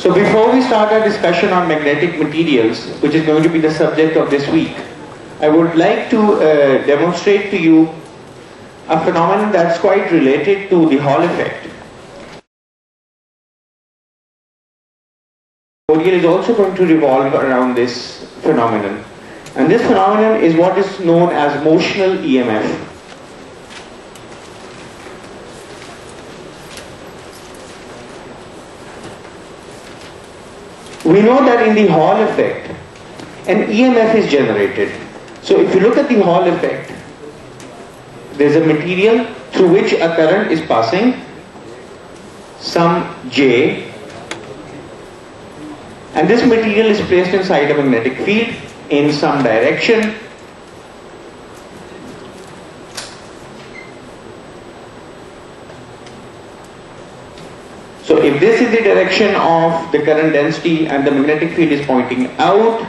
So before we start our discussion on magnetic materials, which is going to be the subject of this week, I would like to demonstrate to you a phenomenon that's quite related to the Hall effect. The tutorial is also going to revolve around this phenomenon. And this phenomenon is what is known as motional EMF. We know that in the Hall effect, an EMF is generated. So if you look at the Hall effect, there's a material through which a current is passing, some J, and this material is placed inside a magnetic field in some direction. So if this is the direction of the current density and the magnetic field is pointing out,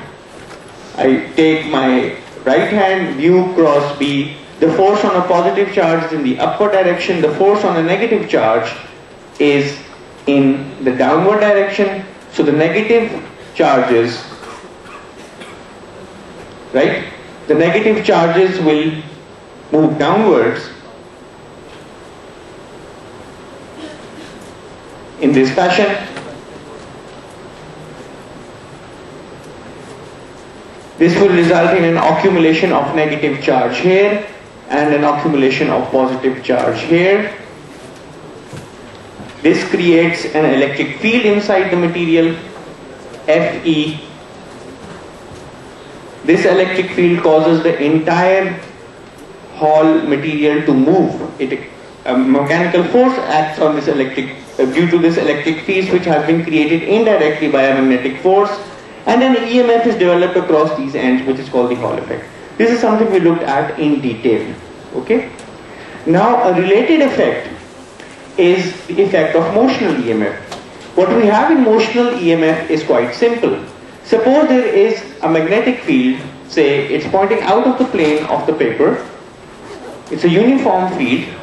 I take my right hand, mu cross B, the force on a positive charge is in the upward direction, the force on a negative charge is in the downward direction. So the negative charges, right? The negative charges will move downwards in this fashion. This will result in an accumulation of negative charge here and an accumulation of positive charge here. This creates an electric field inside the material, Fe. This electric field causes the entire Hall material to move. A mechanical force acts on this due to this electric field which has been created indirectly by a magnetic force, and an EMF is developed across these ends, which is called the Hall effect. This is something we looked at in detail. Okay. Now a related effect is the effect of motional EMF. What we have in motional EMF is quite simple. Suppose there is a magnetic field, say it's pointing out of the plane of the paper. It's a uniform field.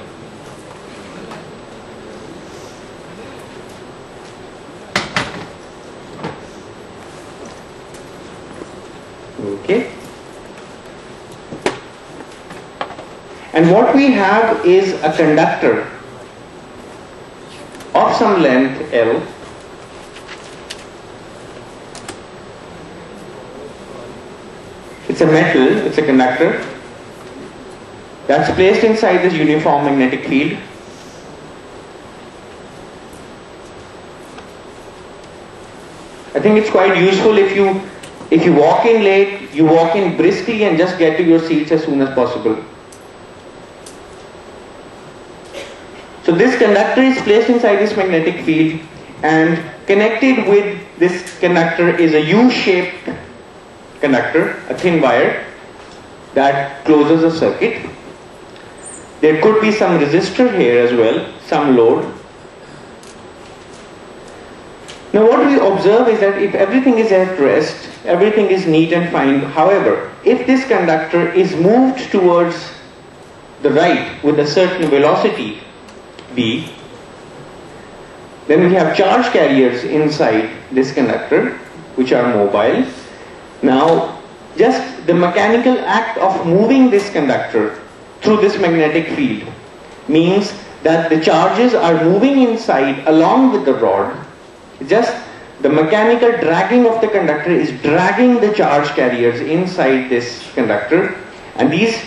Okay. And what we have is a conductor of some length L. It's a metal, it's a conductor that's placed inside this uniform magnetic field. I think it's quite useful if you walk in late, you walk in briskly and just get to your seats as soon as possible. So this conductor is placed inside this magnetic field, and connected with this conductor is a U-shaped conductor, a thin wire that closes a circuit. There could be some resistor here as well, some load. Now what we observe is that if everything is at rest, everything is neat and fine. However, if this conductor is moved towards the right with a certain velocity, B, then we have charge carriers inside this conductor which are mobile. Now just the mechanical act of moving this conductor through this magnetic field means that the charges are moving inside along with the rod. Just the mechanical dragging of the conductor is dragging the charge carriers inside this conductor, and these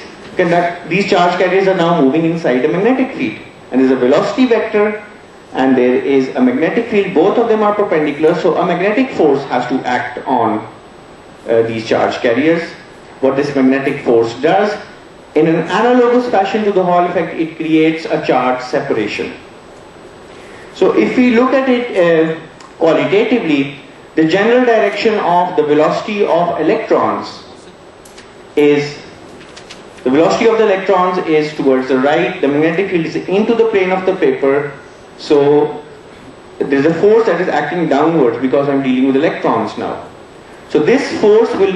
charge carriers are now moving inside a magnetic field. And there's a velocity vector and there is a magnetic field. Both of them are perpendicular, so a magnetic force has to act on these charge carriers. What this magnetic force does, in an analogous fashion to the Hall effect, it creates a charge separation. So if we look at it qualitatively, the general direction of the velocity of electrons is, the velocity of the electrons is towards the right, the magnetic field is into the plane of the paper, so there is a force that is acting downwards because I am dealing with electrons now. So this force will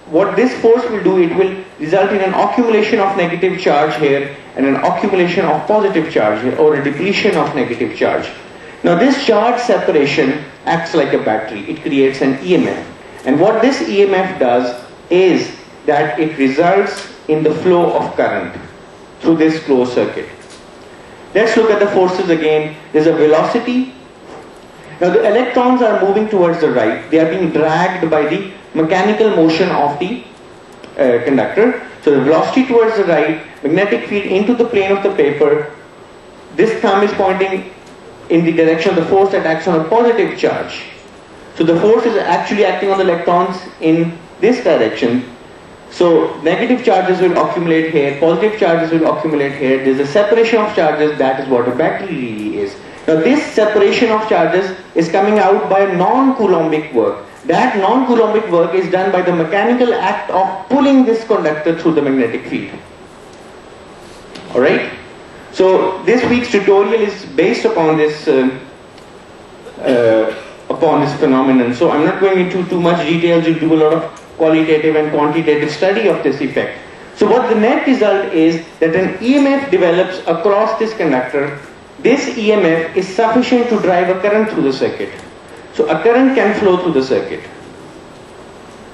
what this force will do, it will result in an accumulation of negative charge here and an accumulation of positive charge here, or a depletion of negative charge. Now this charge separation acts like a battery. It creates an EMF. And what this EMF does is that it results in the flow of current through this closed circuit. Let's look at the forces again. There's a velocity. Now the electrons are moving towards the right. They are being dragged by the mechanical motion of the conductor. So the velocity towards the right, magnetic field into the plane of the paper. This thumb is pointing in the direction of the force that acts on a positive charge. So the force is actually acting on the electrons in this direction. So negative charges will accumulate here, positive charges will accumulate here. There's a separation of charges. That is what a battery really is. Now this separation of charges is coming out by non-Coulombic work. That non-Coulombic work is done by the mechanical act of pulling this conductor through the magnetic field. Alright? So this week's tutorial is based upon this phenomenon. So I'm not going into too much details. We'll do a lot of qualitative and quantitative study of this effect. So what the net result is that an EMF develops across this conductor. This EMF is sufficient to drive a current through the circuit. So a current can flow through the circuit.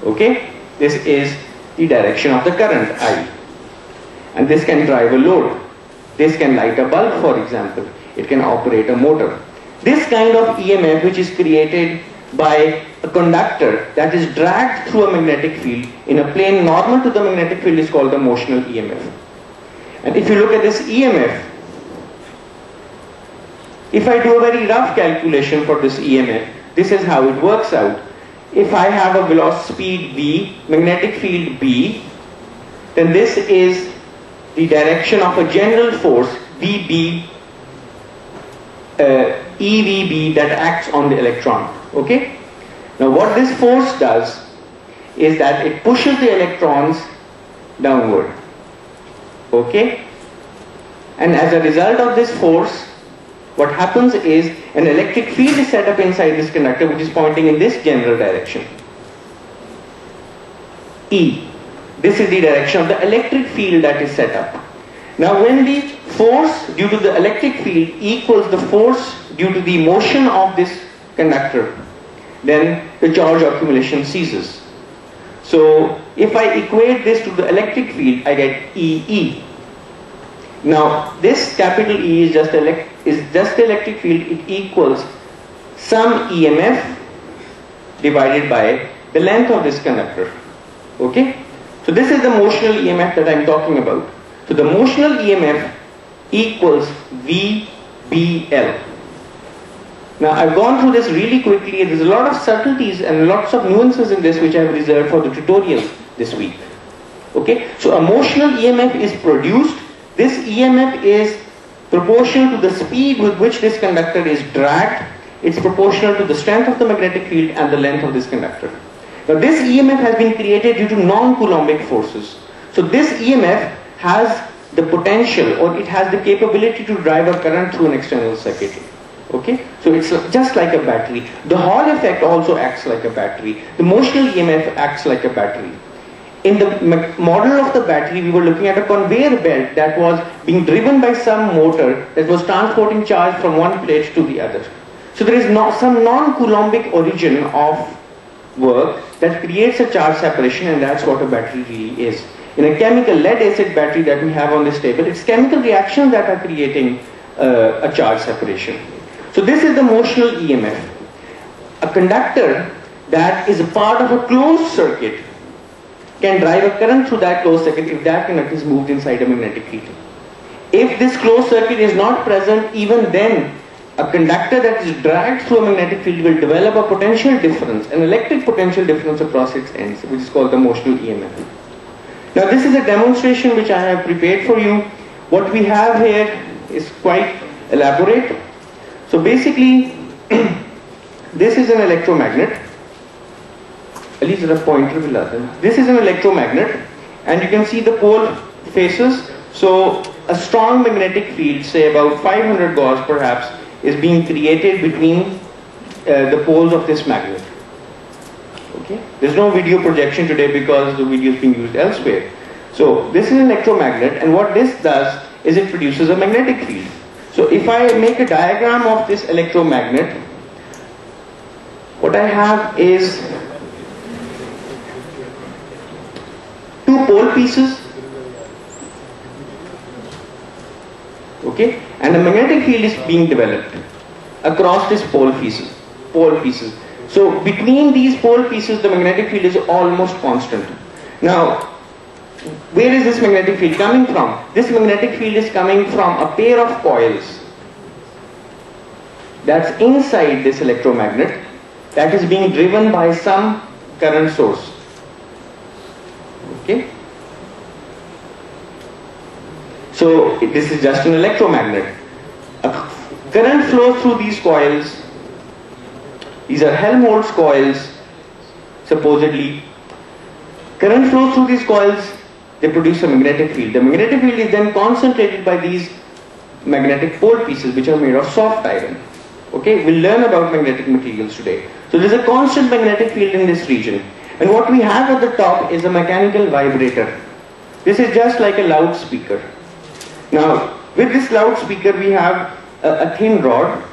Okay? This is the direction of the current, I. And this can drive a load. This can light a bulb, for example. It can operate a motor. This kind of EMF, which is created by a conductor that is dragged through a magnetic field in a plane normal to the magnetic field, is called the motional EMF. And if you look at this EMF, if I do a very rough calculation for this EMF, this is how it works out. If I have a velocity speed v, magnetic field B, then this is the direction of a general force VB, EVB, that acts on the electron. Okay? Now what this force does is that it pushes the electrons downward. Okay? And as a result of this force, what happens is an electric field is set up inside this conductor, which is pointing in this general direction. E. This is the direction of the electric field that is set up. Now when the force due to the electric field equals the force due to the motion of this conductor, then the charge accumulation ceases. So if I equate this to the electric field, I get EE. Now this capital E is just the electric field. It equals some EMF divided by the length of this conductor. Okay? So this is the motional EMF that I am talking about. So the motional EMF equals VBL. Now I've gone through this really quickly. There's a lot of subtleties and lots of nuances in this which I've reserved for the tutorial this week. Okay? So a motional EMF is produced. This EMF is proportional to the speed with which this conductor is dragged. It's proportional to the strength of the magnetic field and the length of this conductor. Now this EMF has been created due to non-Coulombic forces. So this EMF has the potential, or it has the capability to drive a current through an external circuit. Okay? So it's just like a battery. The Hall effect also acts like a battery. The motional EMF acts like a battery. In the model of the battery, we were looking at a conveyor belt that was being driven by some motor that was transporting charge from one plate to the other. So there is some non-Coulombic origin of work that creates a charge separation, and that's what a battery really is. In a chemical lead-acid battery that we have on this table, it's chemical reactions that are creating a charge separation. So this is the motional EMF. A conductor that is a part of a closed circuit can drive a current through that closed circuit if that conductor is moved inside a magnetic field. If this closed circuit is not present, even then a conductor that is dragged through a magnetic field will develop a potential difference, an electric potential difference across its ends, which is called the motional EMF. Now this is a demonstration which I have prepared for you. What we have here is quite elaborate. So basically, this is an electromagnet. This is an electromagnet, and you can see the pole faces. So a strong magnetic field, say about 500 Gauss perhaps, is being created between the poles of this magnet. Okay? There's no video projection today because the video is being used elsewhere. So this is an electromagnet, and what this does is it produces a magnetic field. So if I make a diagram of this electromagnet, what I have is two pole pieces, okay, and a magnetic field is being developed across these pole pieces. So between these pole pieces, the magnetic field is almost constant. Now, where is this magnetic field coming from? This magnetic field is coming from a pair of coils that's inside this electromagnet that is being driven by some current source. Okay? So this is just an electromagnet. A current flows through these coils. These are Helmholtz coils, supposedly. Current flows through these coils, they produce a magnetic field. The magnetic field is then concentrated by these magnetic pole pieces, which are made of soft iron. Okay, we'll learn about magnetic materials today. So there's a constant magnetic field in this region. And what we have at the top is a mechanical vibrator. This is just like a loudspeaker. Now, with this loudspeaker, we have a thin rod.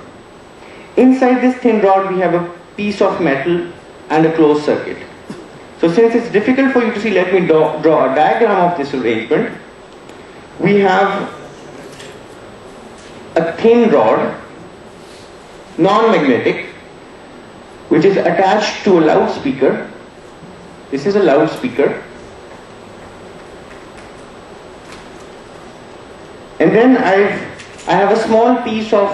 Inside this thin rod, we have a piece of metal and a closed circuit. So since it's difficult for you to see, let me draw a diagram of this arrangement. We have a thin rod, non-magnetic, which is attached to a loudspeaker. This is a loudspeaker. And then I have a small piece of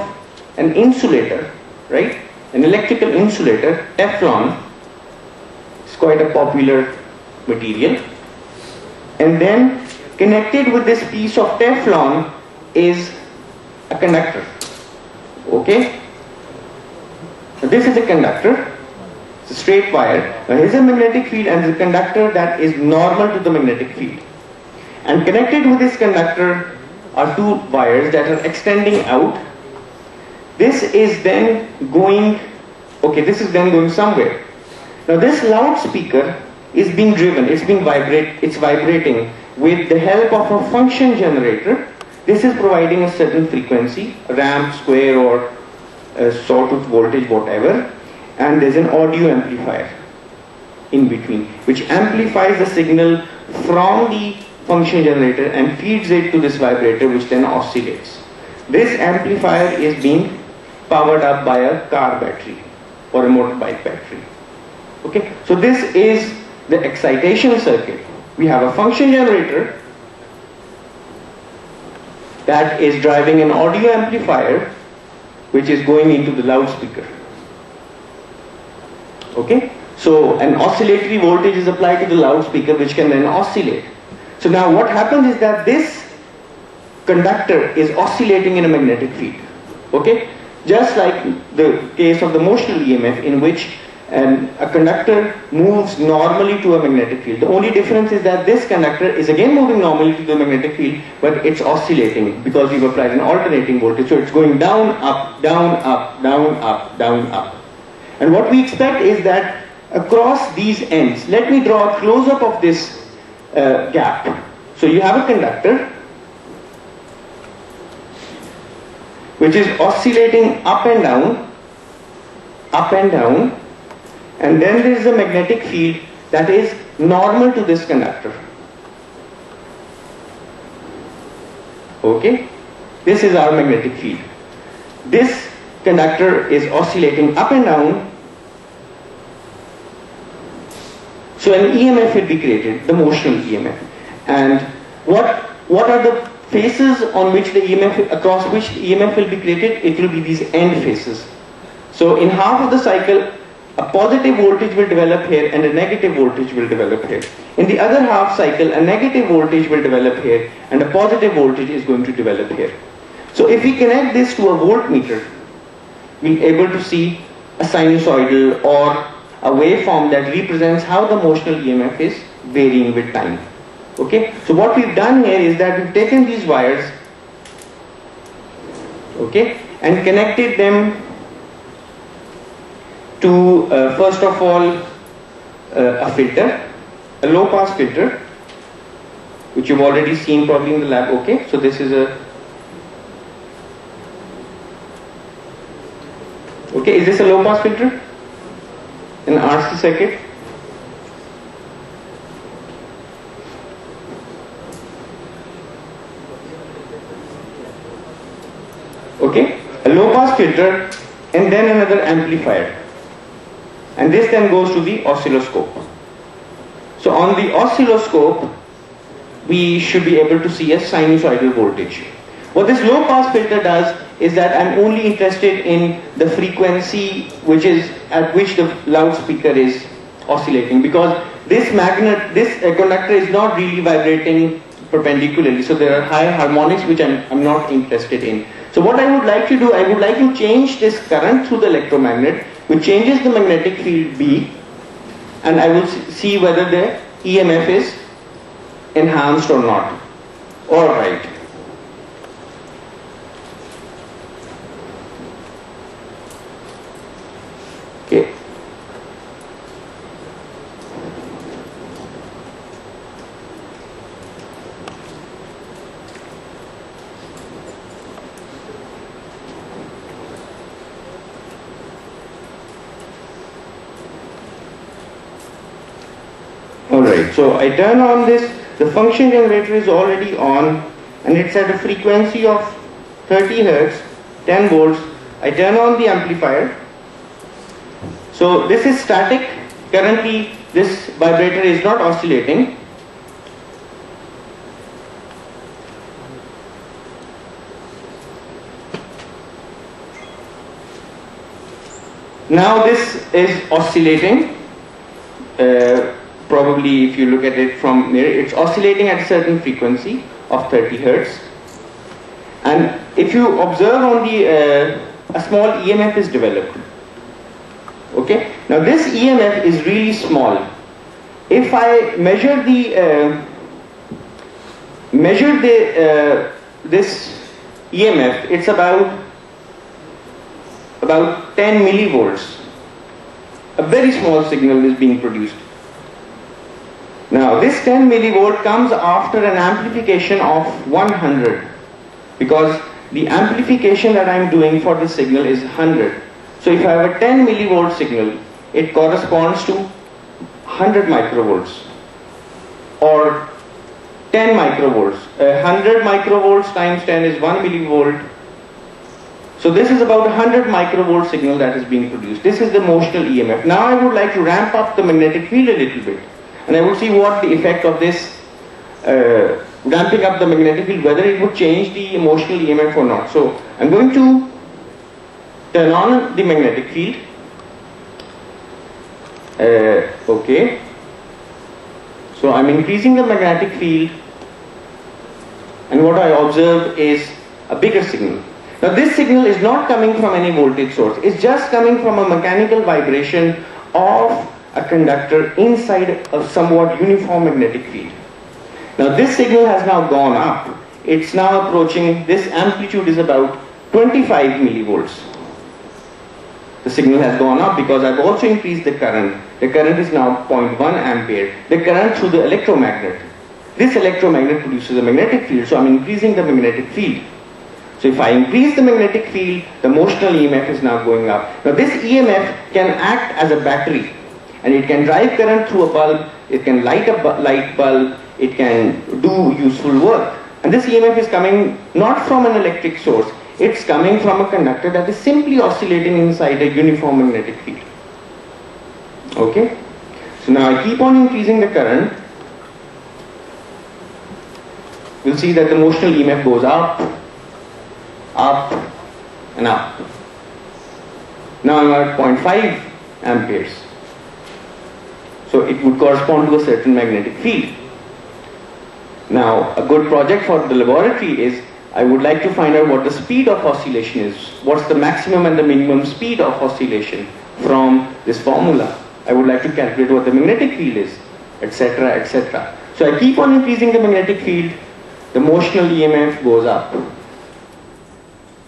an insulator, right? An electrical insulator, Teflon. It's quite a popular material. And then connected with this piece of Teflon is a conductor. Okay? So this is a conductor. It's a straight wire. Now here's a magnetic field and the conductor that is normal to the magnetic field. And connected with this conductor are two wires that are extending out. This is then going, this is then going somewhere. Now this loudspeaker is being driven, it's vibrating with the help of a function generator. This is providing a certain frequency, ramp, square, or a sawtooth voltage, whatever. And there's an audio amplifier in between, which amplifies the signal from the function generator and feeds it to this vibrator, which then oscillates. This amplifier is being powered up by a car battery or a motorbike battery. Okay, so this is the excitation circuit. We have a function generator that is driving an audio amplifier which is going into the loudspeaker. Okay, so an oscillatory voltage is applied to the loudspeaker which can then oscillate. So now what happens is that this conductor is oscillating in a magnetic field. Okay, just like the case of the motional EMF, in which a conductor moves normally to a magnetic field. The only difference is that this conductor is again moving normally to the magnetic field, but it's oscillating because we've applied an alternating voltage. So it's going down, up, down, up, down, up, down, up. And what we expect is that across these ends, let me draw a close-up of this gap. So you have a conductor which is oscillating up and down, and then there is a magnetic field that is normal to this conductor. Okay, this is our magnetic field. This conductor is oscillating up and down. So an EMF will be created, the motional EMF. And what are the faces on which the EMF, across which the EMF will be created? It will be these end faces. So in half of the cycle, a positive voltage will develop here and a negative voltage will develop here. In the other half cycle, a negative voltage will develop here and a positive voltage is going to develop here. So if we connect this to a voltmeter, we'll be able to see a sinusoidal or a waveform that represents how the motional EMF is varying with time. Okay, so what we've done here is that we've taken these wires, okay, and connected them to first of all a filter, a low pass filter, which you've already seen probably in the lab. Okay, so this is Okay, is this a low pass filter? An RC circuit? Okay, a low pass filter and then another amplifier, and this then goes to the oscilloscope. So on the oscilloscope we should be able to see a sinusoidal voltage. What this low pass filter does is that I'm only interested in the frequency which is at which the loudspeaker is oscillating, because this conductor is not really vibrating perpendicularly, so there are high harmonics which I'm not interested in. So what I would like to do, I would like to change this current through the electromagnet, which changes the magnetic field B, and I will see whether the EMF is enhanced or not. Alright. Okay. Alright, so I turn on this, the function generator is already on and it's at a frequency of 30 Hertz, 10 volts. I turn on the amplifier. So this is static. Currently this vibrator is not oscillating. Now this is oscillating. Probably if you look at it from there, it's oscillating at a certain frequency of 30 Hertz. And if you observe on the, a small EMF is developed. Okay, now this EMF is really small. If I measure this EMF, it's about 10 millivolts. A very small signal is being produced. Now this 10 millivolt comes after an amplification of 100, because the amplification that I am doing for this signal is 100. So if I have a 10 millivolt signal, it corresponds to 100 microvolts or 10 microvolts. 100 microvolts times 10 is 1 millivolt. So this is about 100 microvolt signal that is being produced. This is the motional EMF. Now I would like to ramp up the magnetic field a little bit, and I will see what the effect of this ramping up the magnetic field, whether it would change the motional EMF or not. So I'm going to turn on the magnetic field. Okay. So I'm increasing the magnetic field, and what I observe is a bigger signal. Now this signal is not coming from any voltage source. It's just coming from a mechanical vibration of a conductor inside a somewhat uniform magnetic field. Now this signal has now gone up. It's now approaching, this amplitude is about 25 millivolts. The signal has gone up because I've also increased the current. The current is now 0.1 ampere. The current through the electromagnet. This electromagnet produces a magnetic field, so I'm increasing the magnetic field. So if I increase the magnetic field, the motional EMF is now going up. Now this EMF can act as a battery, and it can drive current through a bulb, it can light a light bulb, it can do useful work. And this EMF is coming not from an electric source, it's coming from a conductor that is simply oscillating inside a uniform magnetic field. Okay? So now I keep on increasing the current. We'll see that the motional EMF goes up, up, and up. Now I'm at 0.5 amperes. So it would correspond to a certain magnetic field. Now a good project for the laboratory is, I would like to find out what the speed of oscillation is. What's the maximum and the minimum speed of oscillation from this formula. I would like to calculate what the magnetic field is, etc., etc. So I keep on increasing the magnetic field, the motional EMF goes up.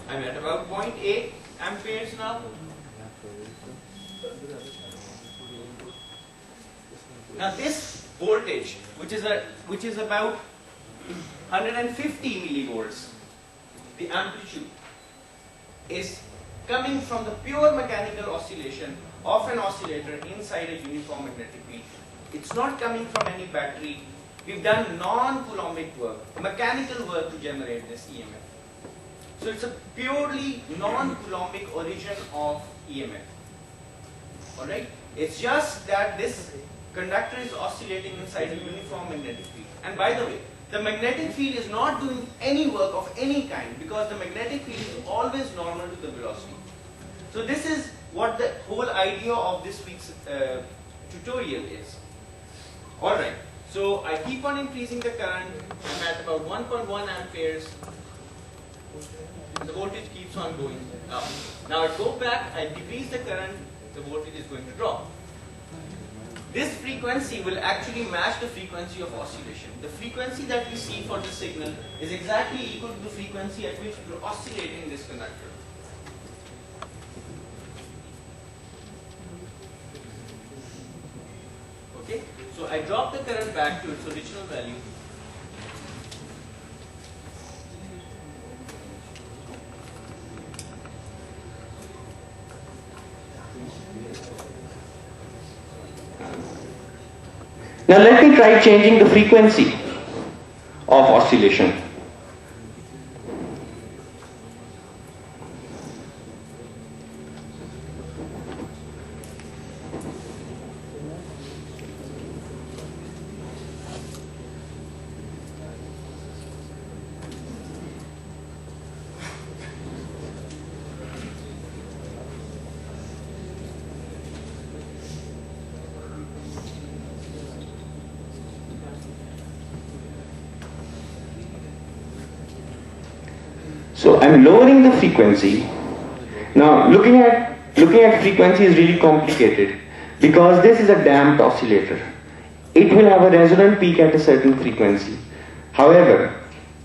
I'm at about 0.8 amperes now. Now this voltage, which is about 150 millivolts, the amplitude is coming from the pure mechanical oscillation of an oscillator inside a uniform magnetic field. It's not coming from any battery. We've done non-coulombic work, mechanical work to generate this EMF. So it's a purely non-coulombic origin of EMF. Alright? It's just that this conductor is oscillating inside a uniform magnetic field. And by the way, the magnetic field is not doing any work of any kind because the magnetic field is always normal to the velocity. So this is what the whole idea of this week's tutorial is. Alright, so I keep on increasing the current. I'm at about 1.1 amperes. The voltage keeps on going up. Now I go back, I decrease the current, the voltage is going to drop. This frequency will actually match the frequency of oscillation. The frequency that we see for the signal is exactly equal to the frequency at which we are oscillating this conductor. Okay, so I drop the current back to its original value. Now let me try changing the frequency of oscillation. So I'm lowering the frequency. Now looking at frequency is really complicated because this is a damped oscillator. It will have a resonant peak at a certain frequency. However,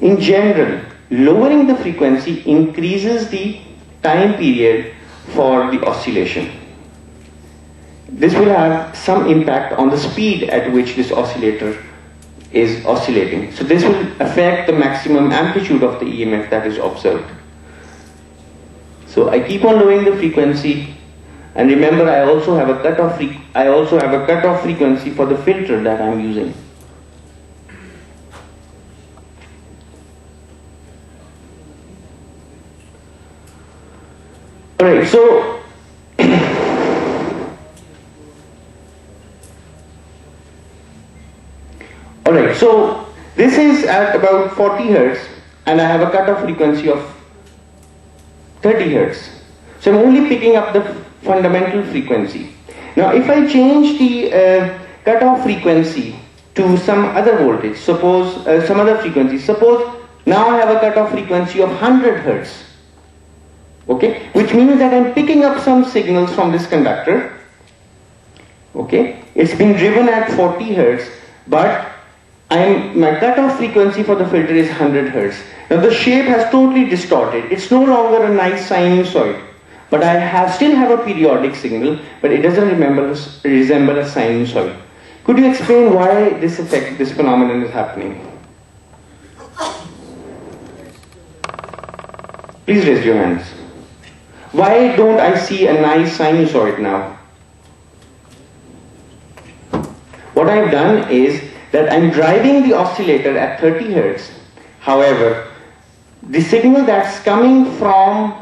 in general, lowering the frequency increases the time period for the oscillation. This will have some impact on the speed at which this oscillator is oscillating. So this will affect the maximum amplitude of the EMF that is observed. So I keep on lowering the frequency, and remember I also have a cutoff frequency for the filter that I'm using. Alright, so Alright, so this is at about 40 Hertz and I have a cutoff frequency of 30 Hertz. So I'm only picking up the fundamental frequency. Now if I change the cutoff frequency to some other voltage, suppose some other frequency, suppose now I have a cutoff frequency of 100 Hertz. Okay, which means that I'm picking up some signals from this conductor. Okay, it's been driven at 40 Hertz, but my cutoff frequency for the filter is 100 Hertz. Now the shape has totally distorted. It's no longer a nice sinusoid, but I still have a periodic signal, but it doesn't resemble a sinusoid. Could you explain why this phenomenon is happening? Please raise your hands. Why don't I see a nice sinusoid now? What I've done is that I'm driving the oscillator at 30 Hertz. However, the signal that's coming from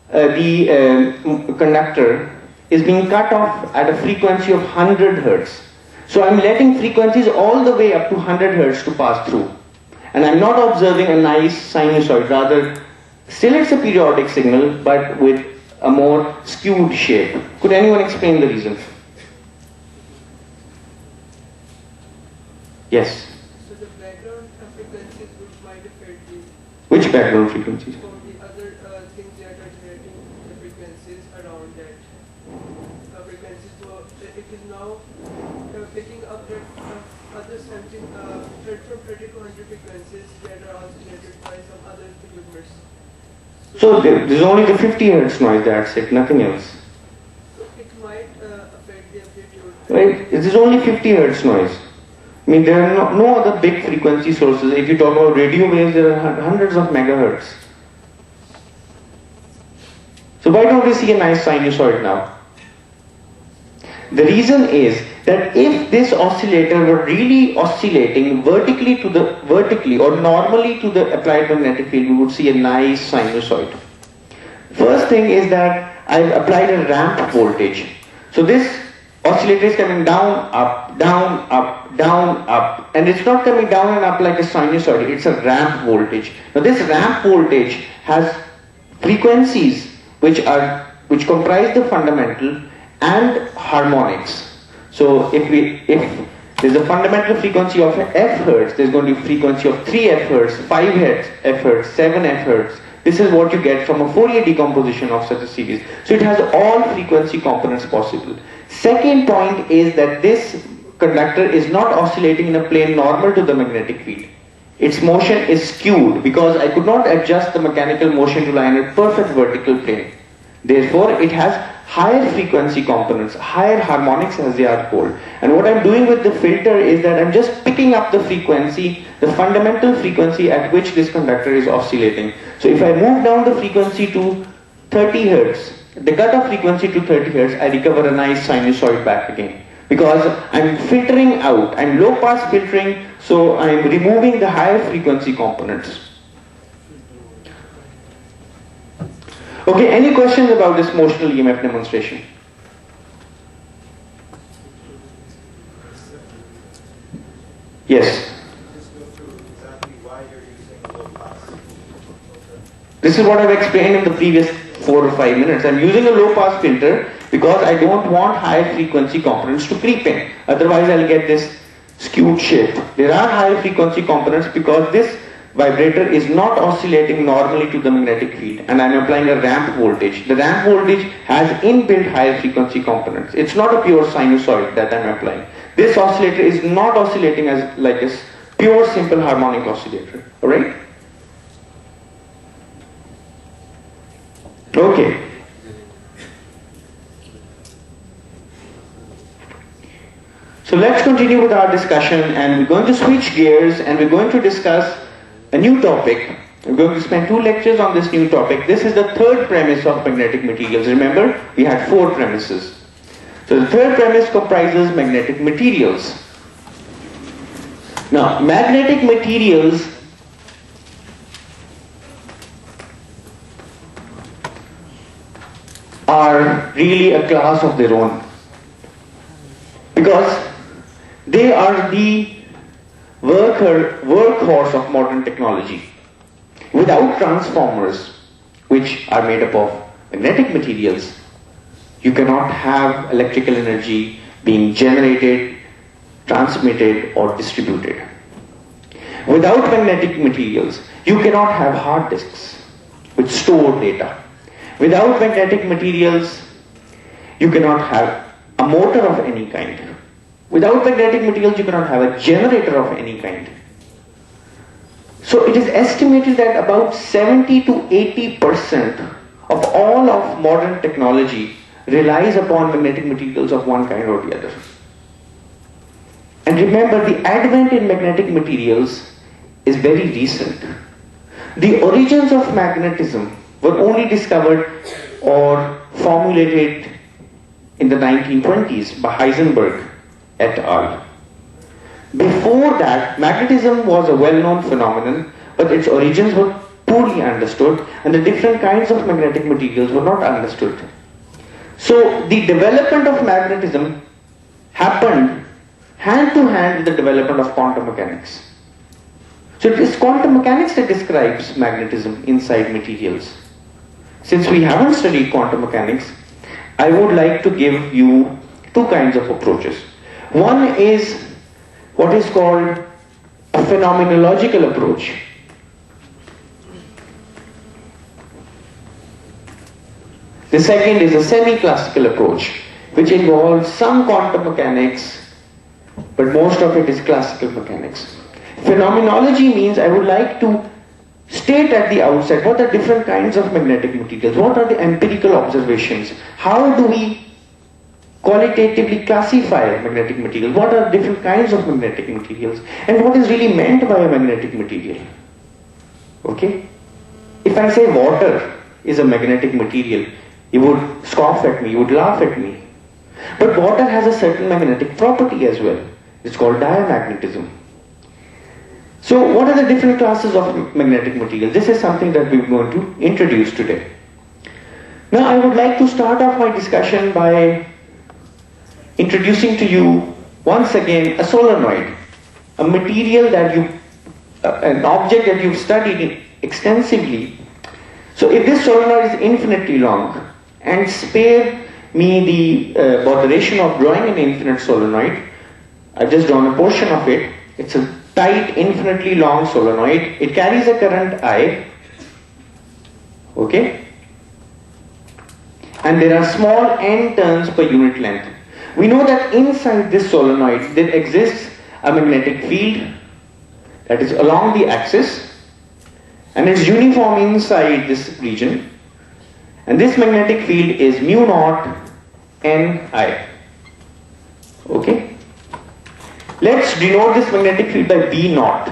the conductor is being cut off at a frequency of 100 Hertz. So I'm letting frequencies all the way up to 100 Hertz to pass through. And I'm not observing a nice sinusoid, rather, still it's a periodic signal, but with a more skewed shape. Could anyone explain the reason? Yes? So the background frequencies which might affect the... Which background frequencies? For the other things that are generating the frequencies around that frequencies. So it is now picking up that other something from 30 to 100 frequencies that are also generated by some other tuners. So there's only the 50 Hertz noise, that's it, nothing else. So it might affect the amplitude. Right? It is only 50 Hertz noise. I mean, there are no other big frequency sources. If you talk about radio waves, there are hundreds of megahertz. So why don't we see a nice sinusoid now? The reason is that if this oscillator were really oscillating vertically or normally to the applied magnetic field, we would see a nice sinusoid. First thing is that I've applied a ramp voltage. So this oscillator is coming down, up, down, up, down, up, and it's not coming down and up like a sinusoid, it's a ramp voltage. Now this ramp voltage has frequencies which comprise the fundamental and harmonics. So if there's a fundamental frequency of f hertz, there's going to be a frequency of 3 f hertz, 5 f hertz, 7 f hertz. This is what you get from a Fourier decomposition of such a series. So it has all frequency components possible. Second point is that this conductor is not oscillating in a plane normal to the magnetic field. Its motion is skewed because I could not adjust the mechanical motion to lie in a perfect vertical plane. Therefore, it has higher frequency components, higher harmonics as they are called. And what I'm doing with the filter is that I'm just picking up the frequency, the fundamental frequency at which this conductor is oscillating. So if I move down the frequency to 30 Hertz, the cutoff frequency to 30 Hertz, I recover a nice sinusoid back again. Because I'm filtering out, I'm low pass filtering, so I'm removing the higher frequency components. Okay, any questions about this motional EMF demonstration? Yes. This is what I've explained in the previous 4 or 5 minutes. I'm using a low pass filter because I don't want high frequency components to creep in. Otherwise I'll get this skewed shape. There are high frequency components because this vibrator is not oscillating normally to the magnetic field, and I'm applying a ramp voltage. The ramp voltage has inbuilt higher frequency components. It's not a pure sinusoid that I'm applying. This oscillator is not oscillating as like a pure simple harmonic oscillator. Alright? Okay. So let's continue with our discussion, and we're going to switch gears and we're going to discuss a new topic. We're going to spend 2 lectures on this new topic. This is the third premise of magnetic materials. Remember, we had 4 premises. So the third premise comprises magnetic materials. Now, magnetic materials are really a class of their own, because they are the workhorse of modern technology. Without transformers, which are made up of magnetic materials, you cannot have electrical energy being generated, transmitted, or distributed. Without magnetic materials, you cannot have hard disks which store data. Without magnetic materials, you cannot have a motor of any kind. Without magnetic materials, you cannot have a generator of any kind. So it is estimated that about 70 to 80% of all of modern technology relies upon magnetic materials of one kind or the other. And remember, the advent in magnetic materials is very recent. The origins of magnetism were only discovered or formulated in the 1920s by Heisenberg et al. Before that, magnetism was a well-known phenomenon, but its origins were poorly understood and the different kinds of magnetic materials were not understood. So the development of magnetism happened hand to hand with the development of quantum mechanics. So it is quantum mechanics that describes magnetism inside materials. Since we haven't studied quantum mechanics, I would like to give you 2 kinds of approaches. One is what is called a phenomenological approach. The second is a semi-classical approach, which involves some quantum mechanics, but most of it is classical mechanics. Phenomenology means I would like to state at the outset what are different kinds of magnetic materials, what are the empirical observations, how do we qualitatively classify magnetic material, what are different kinds of magnetic materials, and what is really meant by a magnetic material. Okay? If I say water is a magnetic material, You would scoff at me, you would laugh at me. But water has a certain magnetic property as well. It's called diamagnetism. So what are the different classes of magnetic material? This is something that we're going to introduce today. Now I would like to start off my discussion by introducing to you once again a solenoid, a material that an object that you've studied extensively. So if this solenoid is infinitely long, and spare me the botheration of drawing an infinite solenoid, I've just drawn a portion of it. It's a tight, infinitely long solenoid. It carries a current I. Okay? And there are small n turns per unit length. We know that inside this solenoid there exists a magnetic field that is along the axis and is uniform inside this region. And this magnetic field is mu naught Ni. Okay? Let's denote this magnetic field by B naught.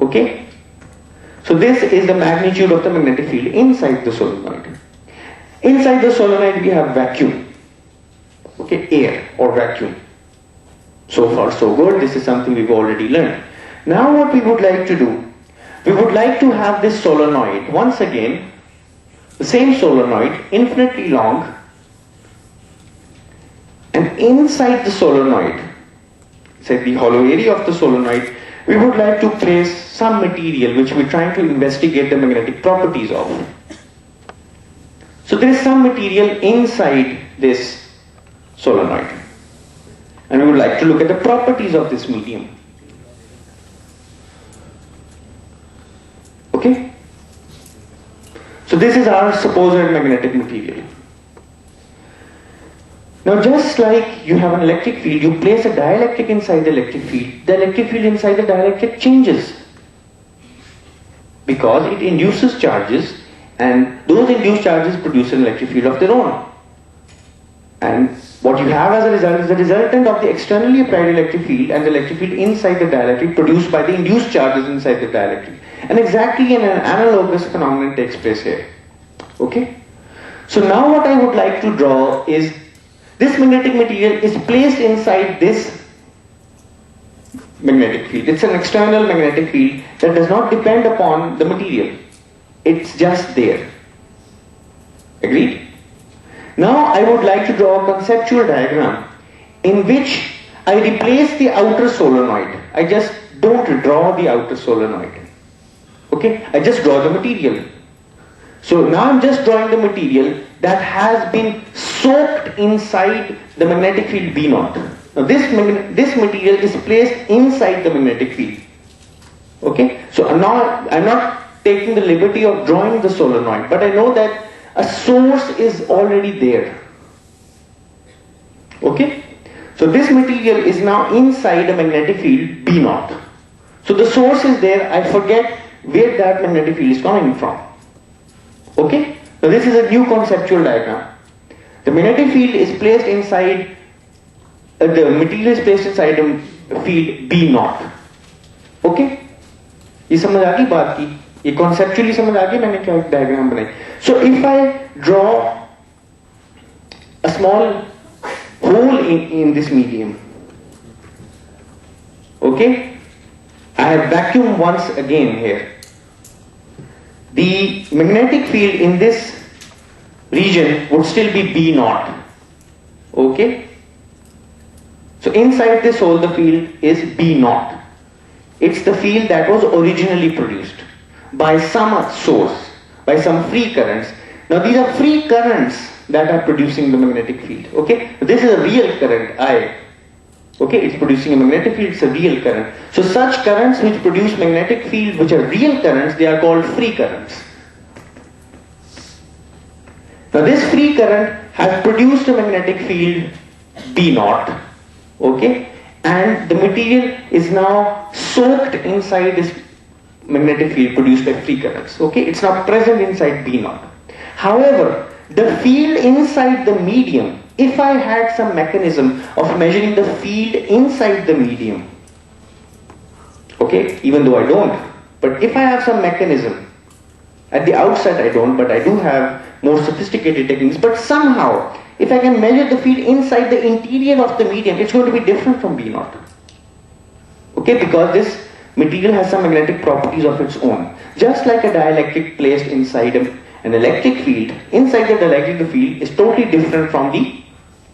Okay? So this is the magnitude of the magnetic field inside the solenoid. Inside the solenoid we have vacuum. Okay, air or vacuum. So far so good, this is something we've already learned. Now what we would like to do, we would like to have this solenoid, once again, the same solenoid, infinitely long, and inside the solenoid, say the hollow area of the solenoid, we would like to place some material which we're trying to investigate the magnetic properties of. So there is some material inside this solenoid, and we would like to look at the properties of this medium. Okay? So this is our supposed magnetic material. Now just like you have an electric field, you place a dielectric inside the electric field inside the dielectric changes because it induces charges, and those induced charges produce an electric field of their own. And what you have as a result is the resultant of the externally applied electric field and the electric field inside the dielectric produced by the induced charges inside the dielectric. And exactly an analogous phenomenon takes place here. Okay? So now what I would like to draw is this magnetic material is placed inside this magnetic field. It's an external magnetic field that does not depend upon the material. It's just there. Agreed? Now I would like to draw a conceptual diagram in which I replace the outer solenoid. I just don't draw the outer solenoid. Okay? I just draw the material. So now I'm just drawing the material that has been soaked inside the magnetic field B naught. Now this material is placed inside the magnetic field. Okay? So now I'm not taking the liberty of drawing the solenoid, but I know that a source is already there. Okay? So this material is now inside a magnetic field B naught. So the source is there, I forget where that magnetic field is coming from. Okay? Now this is a new conceptual diagram. The magnetic field is placed inside, the material is placed inside a field B naught. Okay? ये समझ आ गई बात की? ये conceptually समझ आ गई मैंने क्या diagram बनाई? So if I draw a small hole in this medium, okay? I have vacuum once again here. The magnetic field in this region would still be B naught. Okay? So inside this hole the field is B naught. It's the field that was originally produced by some source, by some free currents. Now these are free currents that are producing the magnetic field. Okay? This is a real current, I. Okay, it's producing a magnetic field, it's a real current. So such currents which produce magnetic field, which are real currents, they are called free currents. Now this free current has produced a magnetic field B naught, okay, and the material is now soaked inside this magnetic field produced by free currents, okay, it's now present inside B naught. However, the field inside the medium, if I had some mechanism of measuring the field inside the medium, okay, even though I don't, but if I have some mechanism At the outset I don't, but I do have more sophisticated techniques. But somehow, if I can measure the field inside the interior of the medium, it's going to be different from B naught. Okay, because this material has some magnetic properties of its own. Just like a dielectric placed inside an electric field, inside the dielectric, the field is totally different from the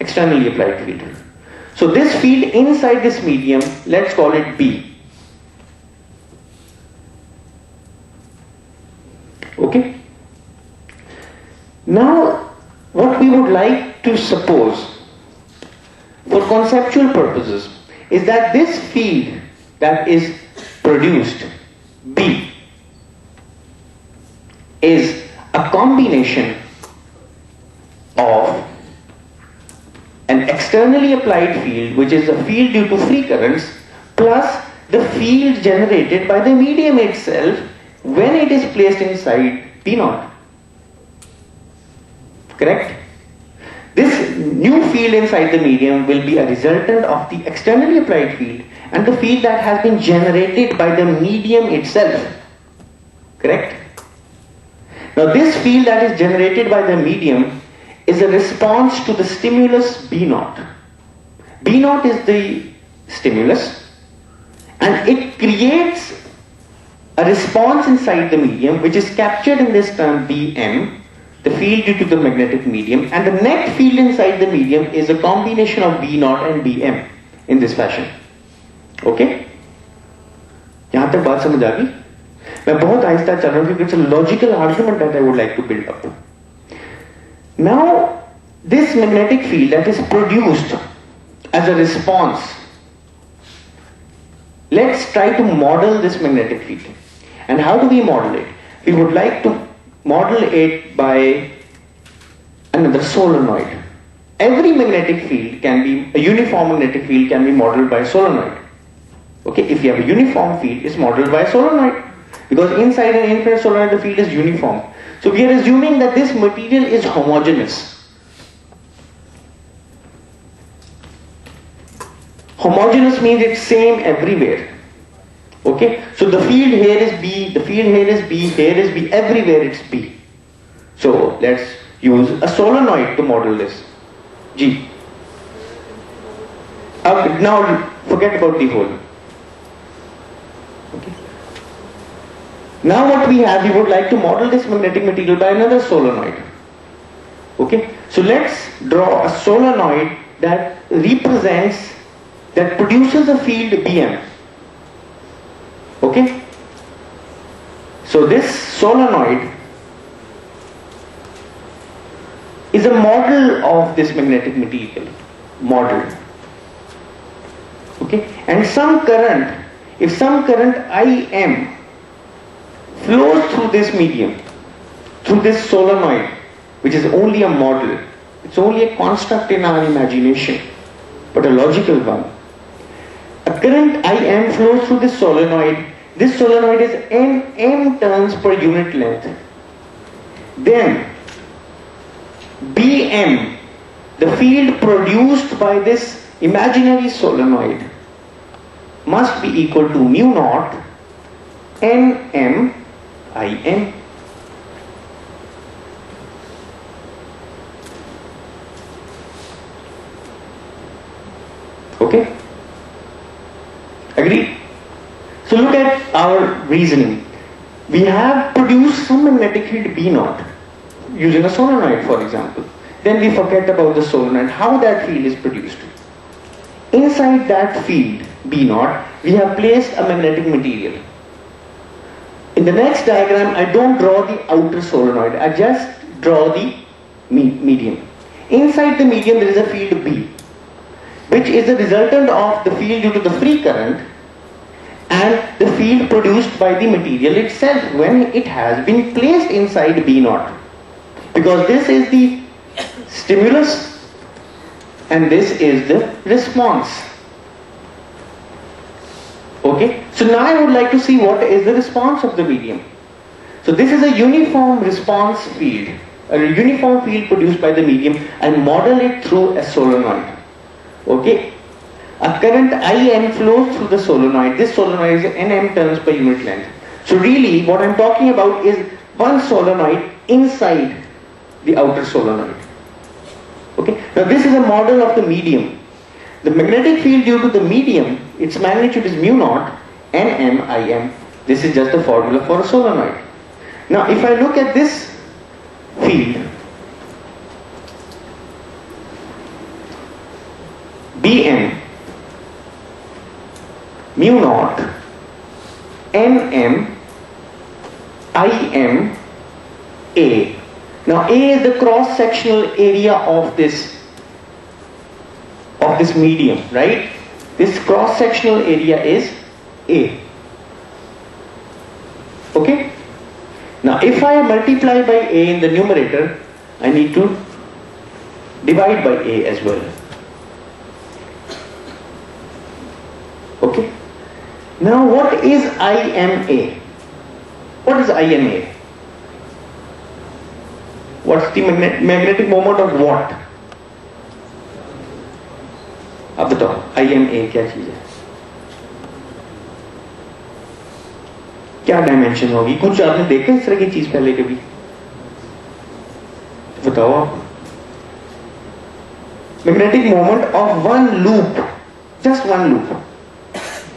externally applied field. So this field inside this medium, let's call it B. Okay? Now, what we would like to suppose for conceptual purposes is that this field that is produced, B, is a combination of an externally applied field, which is a field due to free currents, plus the field generated by the medium itself when it is placed inside P naught. Correct? This new field inside the medium will be a resultant of the externally applied field and the field that has been generated by the medium itself. Correct? Now this field that is generated by the medium is a response to the stimulus B naught. B naught is the stimulus and it creates a response inside the medium which is captured in this term Bm, the field due to the magnetic medium, and the net field inside the medium is a combination of B naught and Bm in this fashion. Okay? यहाँ तक बात समझ आ गई? मैं बहुत आहिस्ता चल रहा हूँ क्योंकि it's a logical argument that I would like to build up. Now, this magnetic field that is produced as a response, let's try to model this magnetic field. And how do we model it? We would like to model it by another solenoid. Every magnetic field can be, a uniform magnetic field can be modeled by a solenoid. Okay, if you have a uniform field, it's modeled by a solenoid. Because inside an infinite solenoid, the field is uniform. So we are assuming that this material is homogeneous. Homogeneous means it's same everywhere. Okay, so the field here is B, the field here is B, here is B, everywhere it's B. So let's use a solenoid to model this. G. Now forget about the hole. Okay. Now what we have, we would like to model this magnetic material by another solenoid. Okay, so let's draw a solenoid that represents, that produces a field Bm. Okay, so this solenoid is a model of this magnetic material, model. Okay, and some current, if some current Im flows through this medium, through this solenoid, which is only a model, it's only a construct in our imagination, but a logical one. A current Im flows through this solenoid. This solenoid is m turns per unit length. Then Bm, the field produced by this imaginary solenoid, must be equal to mu naught Nm Im. Okay? Agree? So look at our reasoning. We have produced some magnetic field B naught using a solenoid, for example. Then we forget about the solenoid, how that field is produced. Inside that field B naught, we have placed a magnetic material. In the next diagram, I don't draw the outer solenoid, I just draw the medium. Inside the medium there is a field B, which is the resultant of the field due to the free current and the field produced by the material itself when it has been placed inside B naught. Because this is the stimulus and this is the response. Okay, so now I would like to see what is the response of the medium. So this is a uniform response field, a uniform field produced by the medium, and model it through a solenoid. Okay, a current Im flows through the solenoid. This solenoid is Nm turns per unit length. So really what I'm talking about is one solenoid inside the outer solenoid. Okay. Now this is a model of the medium. The magnetic field due to the medium, its magnitude is mu naught Nm Im. This is just the formula for a solenoid. Now if I look at this field, Bm mu naught Nm Im A. Now A is the cross-sectional area of this medium, right? This cross-sectional area is A. Okay? Now if I multiply by A in the numerator, I need to divide by A as well. Okay? Now what is IMA? What is IMA? What's the magnetic moment of what? अब बताओ IMA क्या चीज है? क्या dimension होगी? कुछ आपने देखा इस तरह की चीज पहले कभी? बताओ आप. Magnetic moment of one loop, just one loop.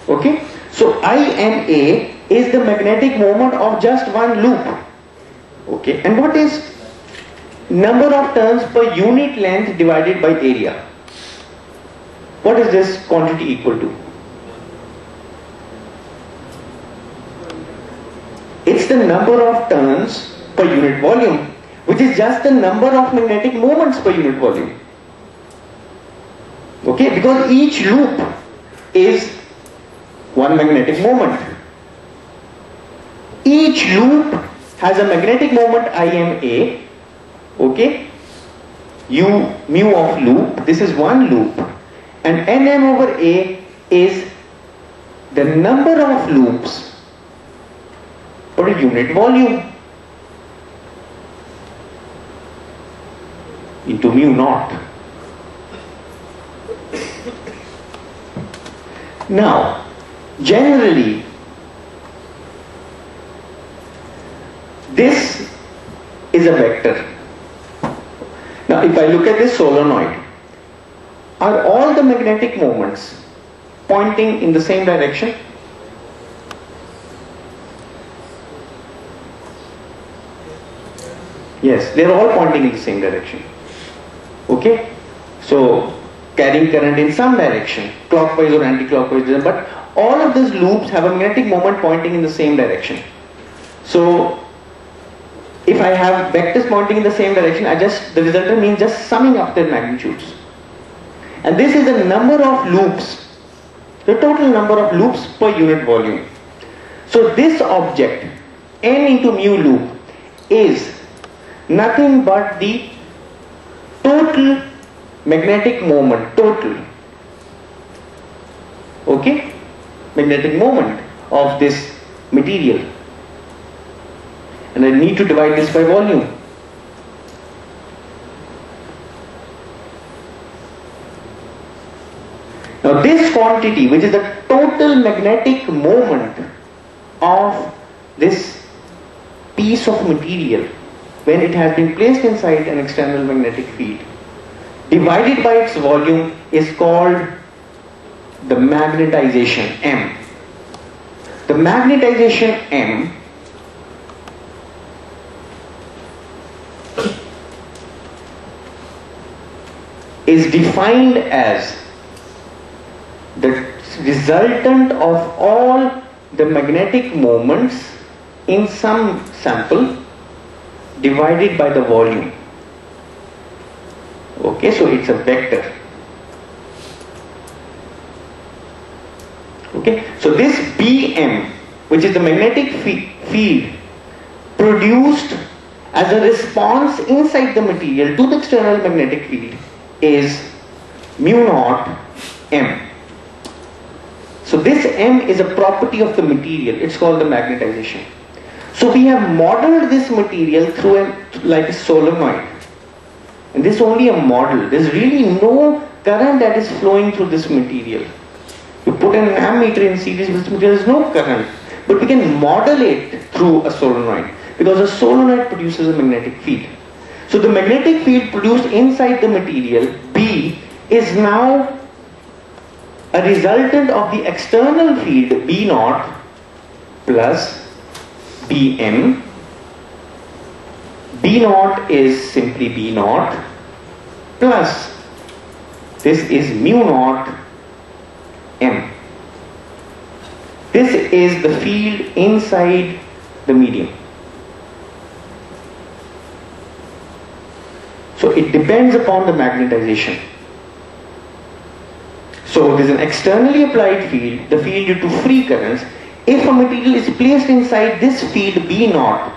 Okay? So IMA is the magnetic moment of just one loop. Okay? And what is number of turns per unit length divided by area? What is this quantity equal to? It's the number of turns per unit volume, which is just the number of magnetic moments per unit volume. Okay, because each loop is one magnetic moment. Each loop has a magnetic moment IMA. Okay, mu of loop, this is one loop, and Nm over A is the number of loops per unit volume into mu naught. Now, generally, this is a vector. Now, if I look at this solenoid, are all the magnetic moments pointing in the same direction? Yes, they are all pointing in the same direction. Okay? So, carrying current in some direction, clockwise or anti-clockwise, but all of these loops have a magnetic moment pointing in the same direction. So, if I have vectors pointing in the same direction, the resultant means just summing up their magnitudes. And this is the number of loops, the total number of loops per unit volume. So this object, n into mu loop, is nothing but the total magnetic moment, okay, magnetic moment of this material. And I need to divide this by volume. Now this quantity, which is the total magnetic moment of this piece of material when it has been placed inside an external magnetic field, divided by its volume, is called the magnetization M. The magnetization M is defined as the resultant of all the magnetic moments in some sample divided by the volume. Okay, so it's a vector. Okay, so this Bm, which is the magnetic field produced as a response inside the material to the external magnetic field, is mu naught M. So this M is a property of the material. It's called the magnetization. So we have modeled this material through like a solenoid. And this is only a model. There's really no current that is flowing through this material. You put an ammeter in series with this material, there's no current. But we can model it through a solenoid. because a solenoid produces a magnetic field. So the magnetic field produced inside the material B is now a resultant of the external field B naught plus Bm. B naught is simply B naught plus this is mu naught M. This is the field inside the medium. So it depends upon the magnetization. So there is an externally applied field, the field due to free currents. If a material is placed inside this field B naught,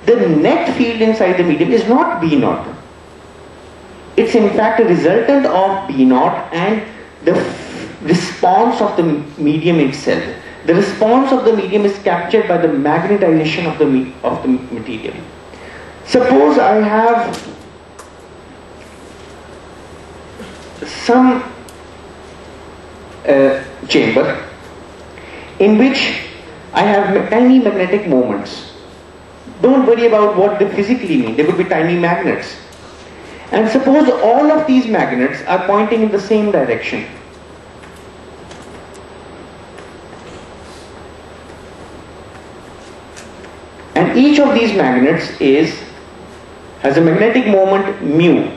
the net field inside the medium is not B naught. It's in fact a resultant of B naught and the response of the medium itself. The response of the medium is captured by the magnetization of the material. Suppose I have some chamber in which I have tiny magnetic moments. Don't worry about what they physically mean, they will be tiny magnets. And suppose all of these magnets are pointing in the same direction. And each of these magnets has a magnetic moment mu.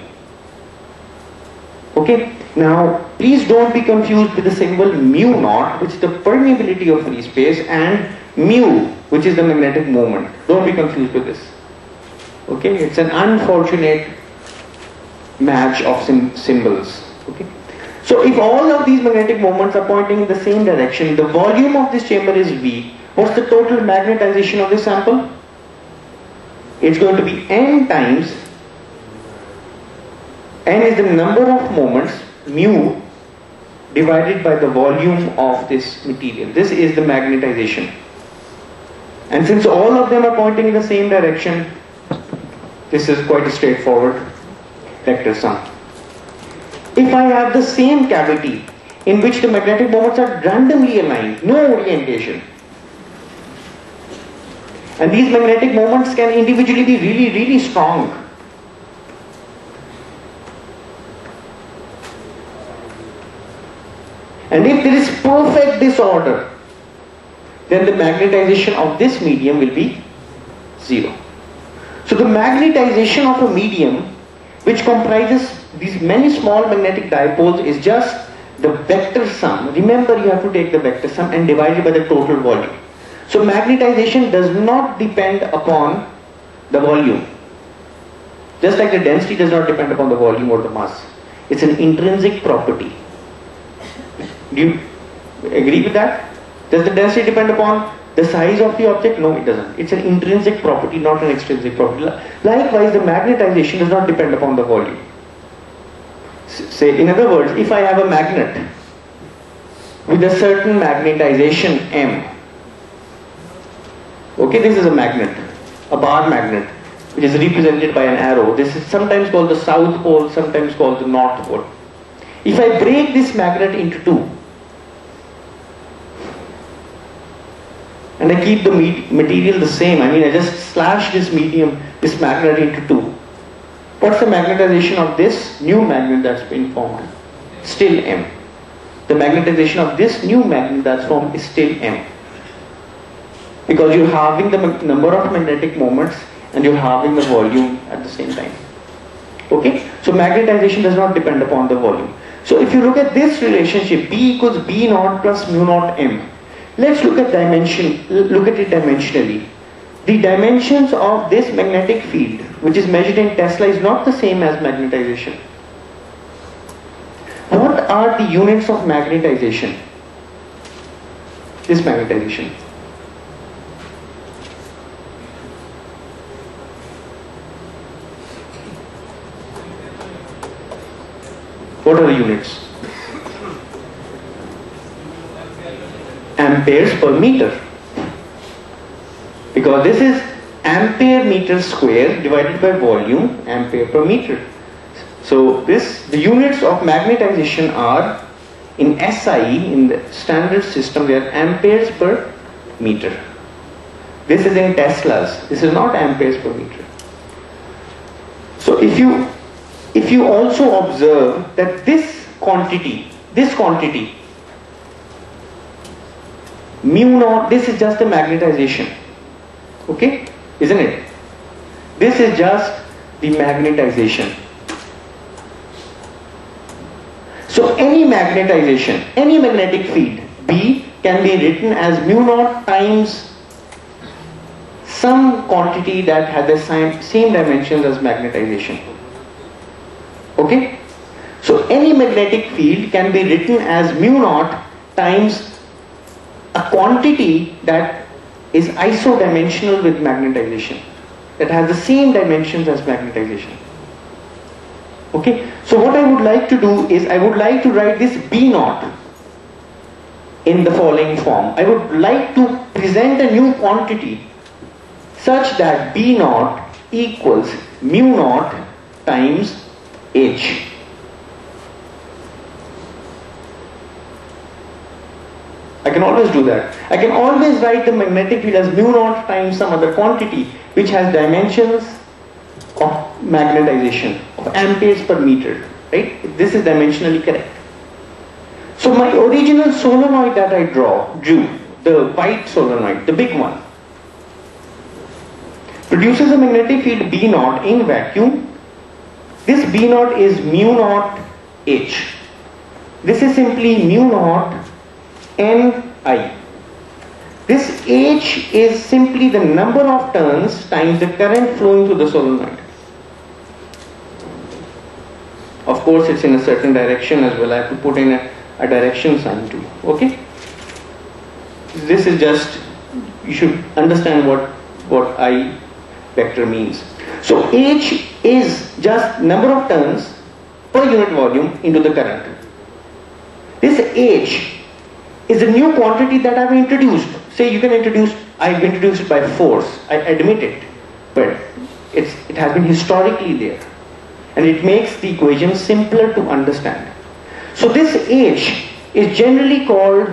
Okay? Now, please don't be confused with the symbol mu naught, which is the permeability of free space, and mu, which is the magnetic moment. Don't be confused with this. Okay? It's an unfortunate match of symbols. Okay? So, if all of these magnetic moments are pointing in the same direction, the volume of this chamber is V. What's the total magnetization of this sample? It's going to be N times, N is the number of moments, mu, divided by the volume of this material. This is the magnetization. And since all of them are pointing in the same direction, this is quite a straightforward vector sum. If I have the same cavity in which the magnetic moments are randomly aligned, no orientation, and these magnetic moments can individually be really, really strong. And if there is perfect disorder, then the magnetization of this medium will be 0. So the magnetization of a medium which comprises these many small magnetic dipoles is just the vector sum. Remember, you have to take the vector sum and divide it by the total volume. So magnetization does not depend upon the volume. Just like the density does not depend upon the volume or the mass. It's an intrinsic property. Do you agree with that? Does the density depend upon the size of the object? No, it doesn't. It's an intrinsic property, not an extrinsic property. Likewise, the magnetization does not depend upon the volume. Say, in other words, if I have a magnet with a certain magnetization M, okay, this is a magnet, a bar magnet, which is represented by an arrow. This is sometimes called the south pole, sometimes called the north pole. If I break this magnet into two, and I keep the material the same, I mean I just slash this magnet into two, what's the magnetization of this new magnet that's been formed? Still M. The magnetization of this new magnet that's formed is still M. Because you're halving the number of magnetic moments and you're halving the volume at the same time. Okay? So magnetization does not depend upon the volume. So if you look at this relationship, B equals B naught plus mu naught M. Let's look at it dimensionally. The dimensions of this magnetic field, which is measured in Tesla, is not the same as magnetization. What are the units of magnetization? This magnetization. What are the units? Amperes per meter. Because this is ampere meter square divided by volume, ampere per meter. So the units of magnetization are in SI, in the standard system, they are amperes per meter. This is in Teslas. This is not amperes per meter. So if you also observe that this quantity, mu naught, this is just a magnetization. Okay? Isn't it? This is just the magnetization. So any magnetization, any magnetic field, B, can be written as mu naught times some quantity that has the same dimensions as magnetization. Okay? So any magnetic field can be written as mu naught times a quantity that is isodimensional with magnetization, that has the same dimensions as magnetization. Okay? So what I would like to do is, I would like to write this B naught in the following form. I would like to present a new quantity such that B naught equals mu naught times H. I can always do that. I can always write the magnetic field as mu naught times some other quantity which has dimensions of magnetization, of amperes per meter. Right? This is dimensionally correct. So my original solenoid that I drew, the white solenoid, the big one, produces a magnetic field B naught in vacuum. This B naught is mu naught H. This is simply mu naught Ni. This H is simply the number of turns times the current flowing through the solenoid. Of course, it's in a certain direction as well. I have to put in a direction sign too. Okay? This is just, you should understand what I vector means. So H is just number of turns per unit volume into the current. This H is a new quantity that I've introduced. Say you can introduce, I've introduced it by force, I admit it, but it has been historically there. And it makes the equation simpler to understand. So this H is generally called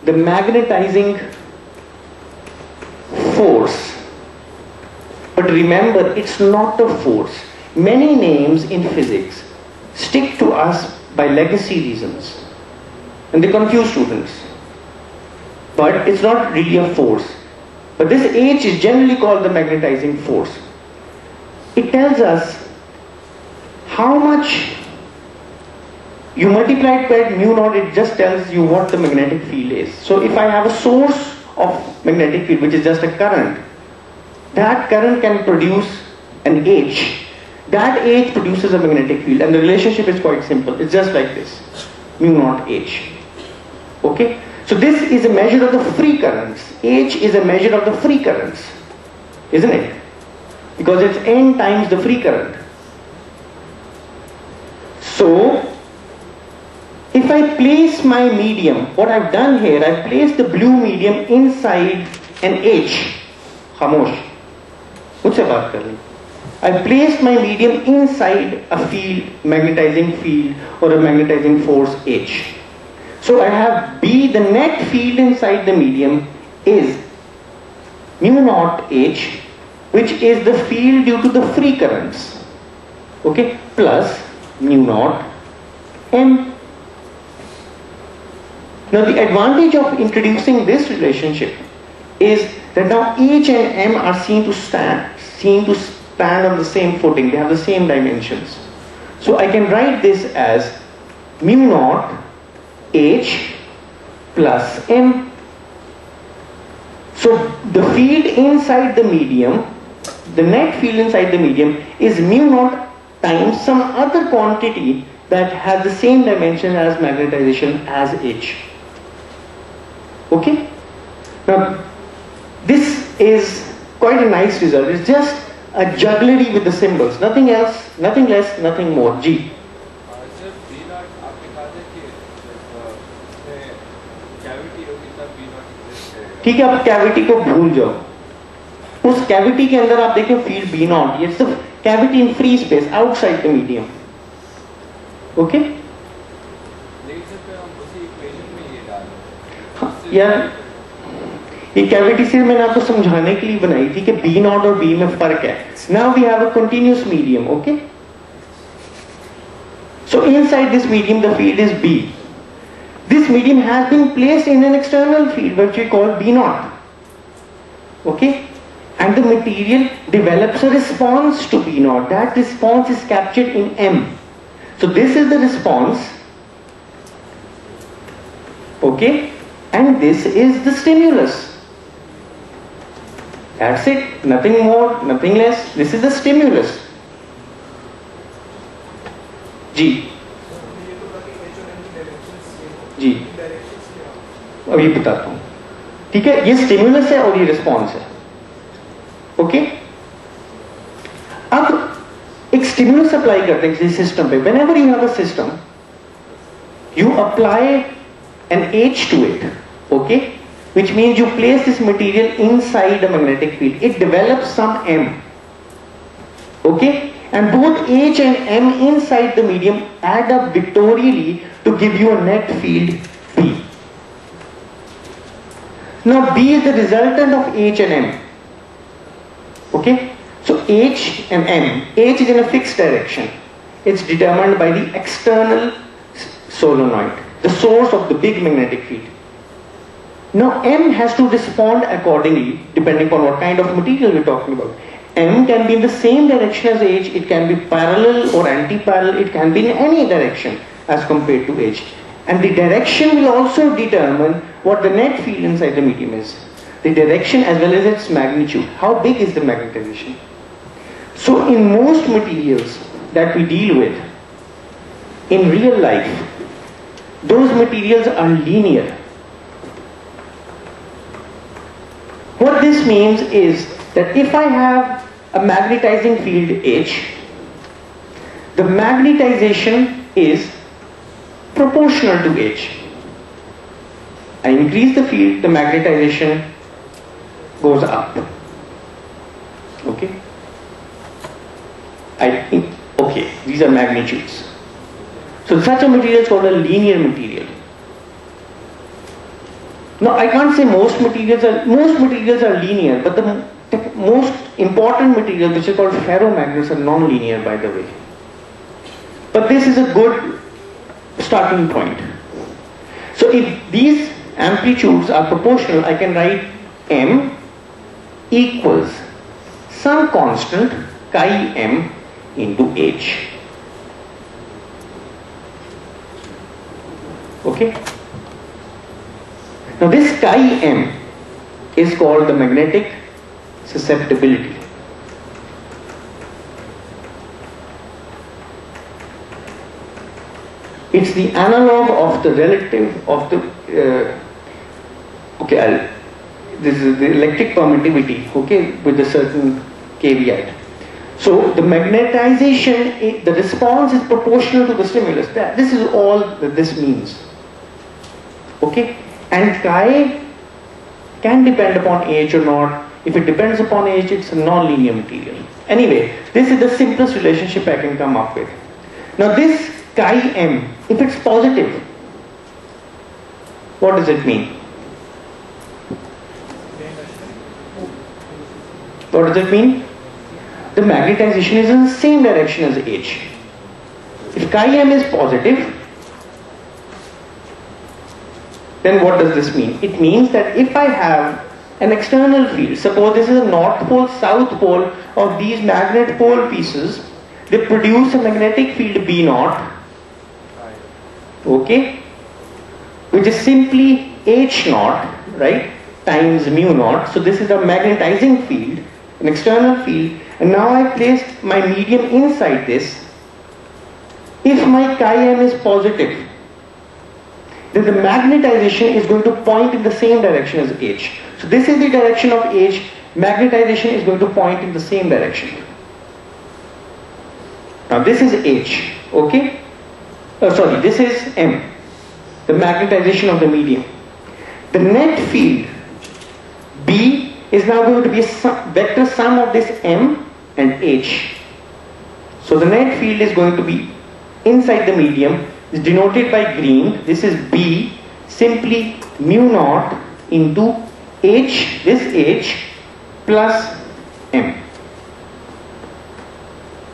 the magnetizing force. But remember, it's not a force. Many names in physics stick to us by legacy reasons. And they confuse students. But it's not really a force. But this H is generally called the magnetizing force. It tells us how much you multiply it by mu naught, it just tells you what the magnetic field is. So if I have a source of magnetic field which is just a current, that current can produce an H. That H produces a magnetic field, and the relationship is quite simple. It's just like this, mu naught H. Okay? So this is a measure of the free currents. H is a measure of the free currents, isn't it? Because it's N times the free current. So if I place my medium, what I've done here, I've placed the blue medium inside an H. Khamosh. मुझसे बात कर ली. I placed my medium inside a field, magnetizing field or a magnetizing force H. So I have B, the net field inside the medium is mu naught H, which is the field due to the free currents. Okay, plus mu naught M. Now the advantage of introducing this relationship is that now H and M are seen to stand on the same footing. They have the same dimensions. So I can write this as mu naught H plus M. So the field inside the medium, the net field inside the medium is mu naught times some other quantity that has the same dimension as magnetization as H. Okay? Now this is quite a nice result. It's just a jugglery with the symbols. Nothing else, nothing less, nothing more. G. ठीक है, आप cavity को भूल जाओ. उस cavity के अंदर आप देखें फील्ड बी नॉट, ये सिर्फ cavity in free space outside the medium. Okay, यार ये कैविटी से मैंने आपको समझाने के लिए बनाई थी कि बी नॉट और बी में फर्क है. Now we have a continuous medium. Okay, so inside this medium the field is B. This medium has been placed in an external field which we call B naught. Okay, and the material develops a response to B naught. That response is captured in M. So this is the response. Okay, and this is the stimulus. That's it, nothing more, nothing less. This is the stimulus. जी जी अभी बताता हूं. ठीक है, ये stimulus है और ये response है. ओके, अब एक स्टिमुलस अप्लाई करते हैं किसी सिस्टम पे. Whenever you have a system you apply an H to it, okay, which means you place this material inside a magnetic field. It develops some M, okay, and both H and M inside the medium add up victorially to give you a net field B. Now B is the resultant of H and M. Okay, so H and M. H is in a fixed direction. It's determined by the external solenoid, the source of the big magnetic field. Now M has to respond accordingly depending upon what kind of material we're talking about. M can be in the same direction as H, it can be parallel or anti-parallel, it can be in any direction as compared to H. And the direction will also determine what the net field inside the medium is. The direction as well as its magnitude. How big is the magnetization? So in most materials that we deal with in real life, those materials are linear. What this means is that if I have a magnetizing field H, the magnetization is proportional to H. I increase the field, the magnetization goes up. Okay? Okay, these are magnitudes. So such a material is called a linear material. Now I can't say most materials are linear, but the most important material, which is called ferromagnets, are non-linear, by the way. But this is a good starting point. So if these amplitudes are proportional, I can write M equals some constant chi M into H. Okay? Now this chi M is called the magnetic susceptibility. It's the analog of the relative of the this is the electric permittivity, okay, with a certain caveat. So the magnetization, the response is proportional to the stimulus. This is all that this means. Okay, and chi can depend upon H or not. If it depends upon H, it's a non-linear material. Anyway, this is the simplest relationship I can come up with. Now this chi M, if it's positive, what does it mean? What does it mean? The magnetization is in the same direction as H. If chi M is positive, then what does this mean? It means that if I have an external field, suppose this is a north pole, south pole of these magnet pole pieces, they produce a magnetic field B naught, okay, which is simply H naught, right, times mu naught. So this is a magnetizing field, an external field, and now I placed my medium inside this. If my chi M is positive, then the magnetization is going to point in the same direction as H. So this is the direction of H, magnetization is going to point in the same direction. Now this is H, okay? This is M, the magnetization of the medium. The net field B is now going to be a vector sum of this M and H. So the net field is going to be inside the medium, is denoted by green. This is B, simply mu naught into H, this H plus M.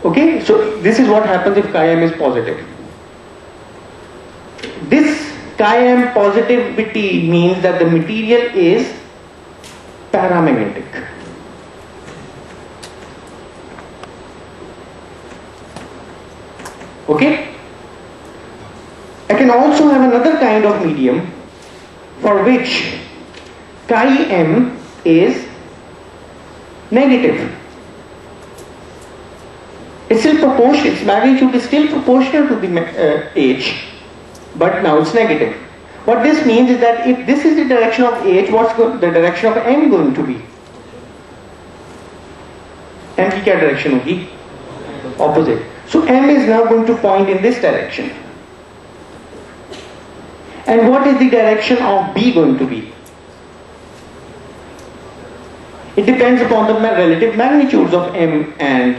Okay, so this is what happens if chi m is positive. This chi m positivity means that the material is paramagnetic. Okay? I can also have another kind of medium for which chi m is negative. It's still proportional, its magnitude is still proportional to the H, but now it's negative. What this means is that if this is the direction of H, what's the direction of M going to be? M की क्या direction होगी? Opposite. So M is now going to point in this direction. And what is the direction of B going to be? It depends upon the relative magnitudes of M and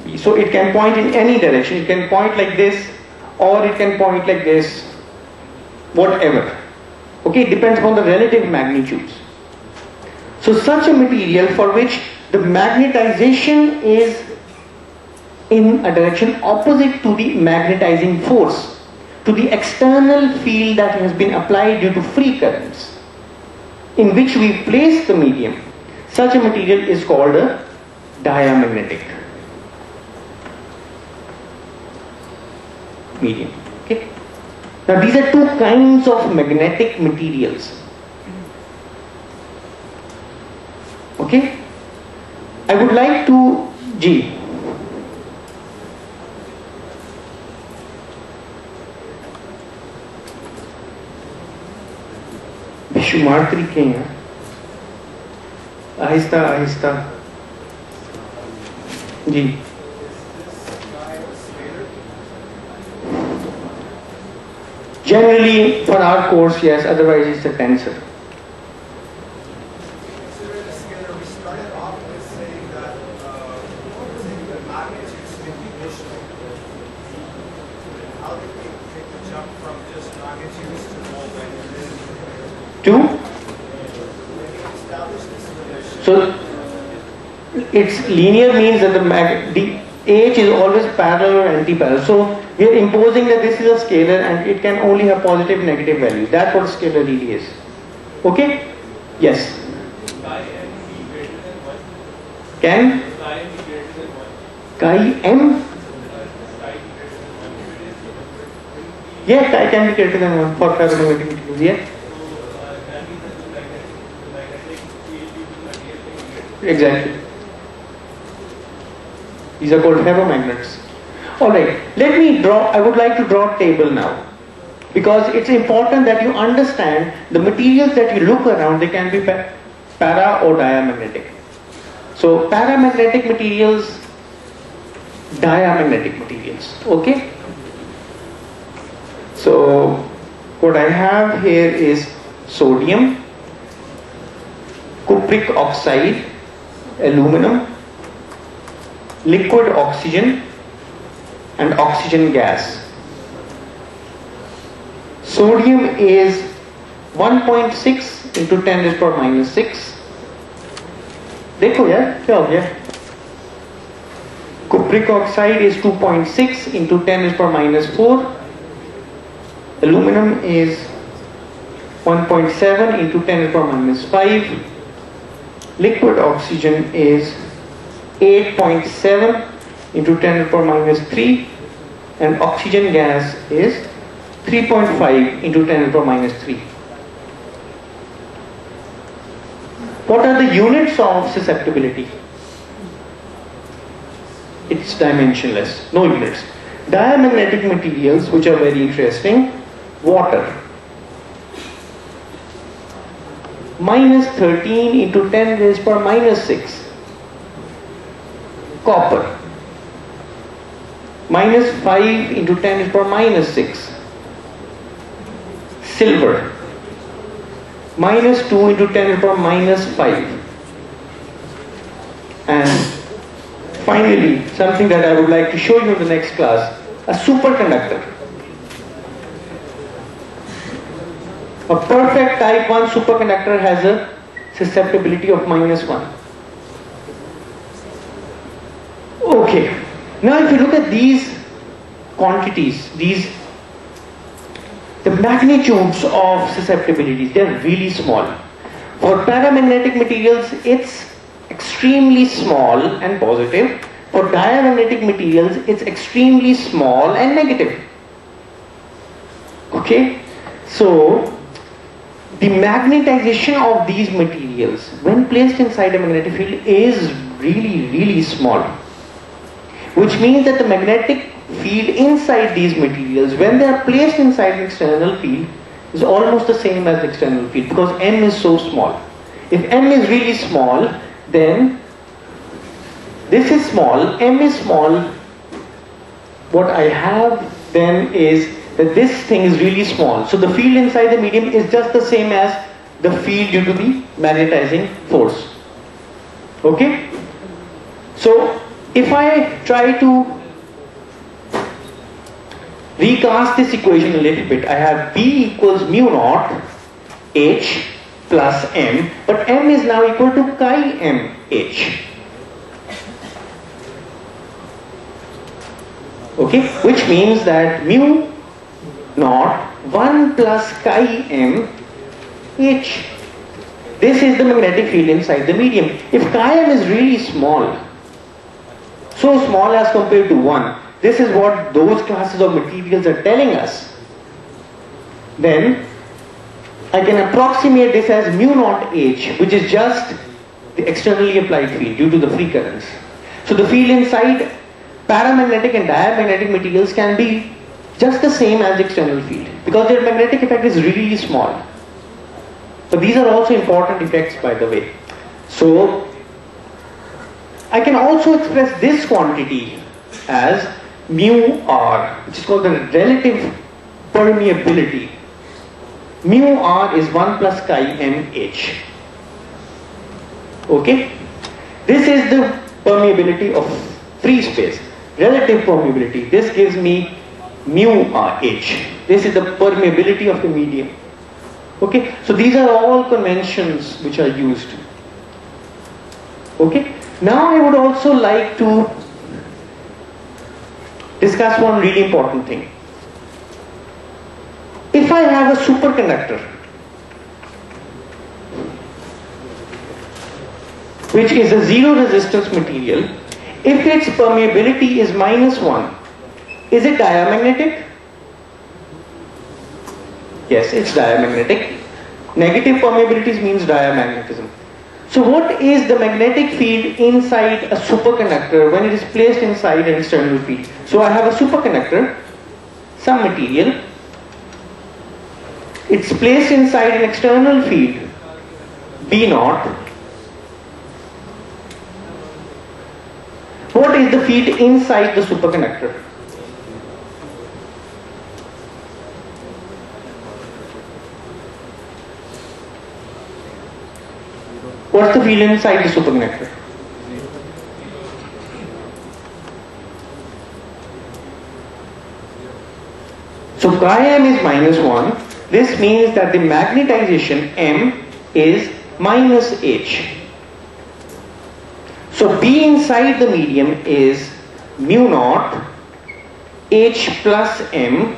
B. So it can point in any direction. It can point like this, or it can point like this, whatever. Okay, it depends upon the relative magnitudes. So such a material for which the magnetization is in a direction opposite to the magnetizing force, to the external field that has been applied due to free currents, in which we place the medium, such a material is called a diamagnetic medium. Okay. Now these are two kinds of magnetic materials. Okay. I would like to G. बेशुमार तरीके हैं, आहिस्ता आहिस्ता जी. Generally, for our course, yes. Otherwise, it's a tensor. We started off with saying that the magnitudes may be additional. How did we take the jump from just magnitudes to whole magnitudes? So, it's linear means that the H is always parallel or anti-parallel. So, we are imposing that this is a scalar and it can only have positive and negative values. That's what scalar really is. Okay? Yes? Can? Chi m? Yeah, chi can be greater than 1 for ferromagnetic materials. Yeah? Exactly. These are called ferromagnets. Alright, I would like to draw a table now. Because it's important that you understand the materials that you look around, they can be para or diamagnetic. So, paramagnetic materials, diamagnetic materials. Okay? So, what I have here is sodium, cupric oxide, aluminum, liquid oxygen and oxygen gas. Sodium is 1.6 into 10 raised to power minus 6. देखो यार क्या हो गया? Cupric oxide is 2.6 into 10 raised to power minus 4. Aluminum is 1.7 into 10 raised to power minus 5. Liquid oxygen is 8.7 into 10 to the power minus 3, and oxygen gas is 3.5 into 10 to the power minus 3. What are the units of susceptibility? It's dimensionless, no units. Diamagnetic materials, which are very interesting, water. Minus 13 into 10 raised to the power minus 6. Copper. Minus 5 into 10 raised to the power minus 6. Silver. Minus 2 into 10 raised to the power minus 5. And finally, something that I would like to show you in the next class, a superconductor. A perfect type 1 superconductor has a susceptibility of -1. Okay, now if you look at these quantities, the magnitudes of susceptibilities, they're really small. For paramagnetic materials, it's extremely small and positive. For diamagnetic materials, it's extremely small and negative. Okay, so the magnetization of these materials when placed inside a magnetic field is really small, which means that the magnetic field inside these materials, when they are placed inside an external field, is almost the same as the external field, because m is so small. If m is really small, then this is small, m is small. What I have then is that this thing is really small. So the field inside the medium is just the same as the field due to the magnetizing force. Okay? So if I try to recast this equation a little bit, I have B equals mu naught H plus M, but M is now equal to chi M H. Okay, which means that mu naught 1 plus chi M H. This is the magnetic field inside the medium. If chi M is really small, so small as compared to 1, this is what those classes of materials are telling us, then I can approximate this as mu naught H, which is just the externally applied field due to the free currents. So the field inside paramagnetic and diamagnetic materials can be just the same as the external field, because their magnetic effect is really small. But these are also important effects, by the way. So I can also express this quantity as mu r, which is called the relative permeability. Mu r is 1 plus chi m h. Okay? This is the permeability of free space. Relative permeability. This gives me mu r h. This is the permeability of the medium. Okay? So these are all conventions which are used. Okay? Now I would also like to discuss one really important thing. If I have a superconductor which is a zero resistance material, if its permeability is -1, is it diamagnetic? Yes, it's diamagnetic. Negative permeabilities means diamagnetism. So what is the magnetic field inside a superconductor when it is placed inside an external field? So I have a superconductor, some material, it's placed inside an external field, B naught. What is the field inside the superconductor? What's the field inside the superconductor? So chi m is -1. This means that the magnetization m is -h. So B inside the medium is mu naught H plus m,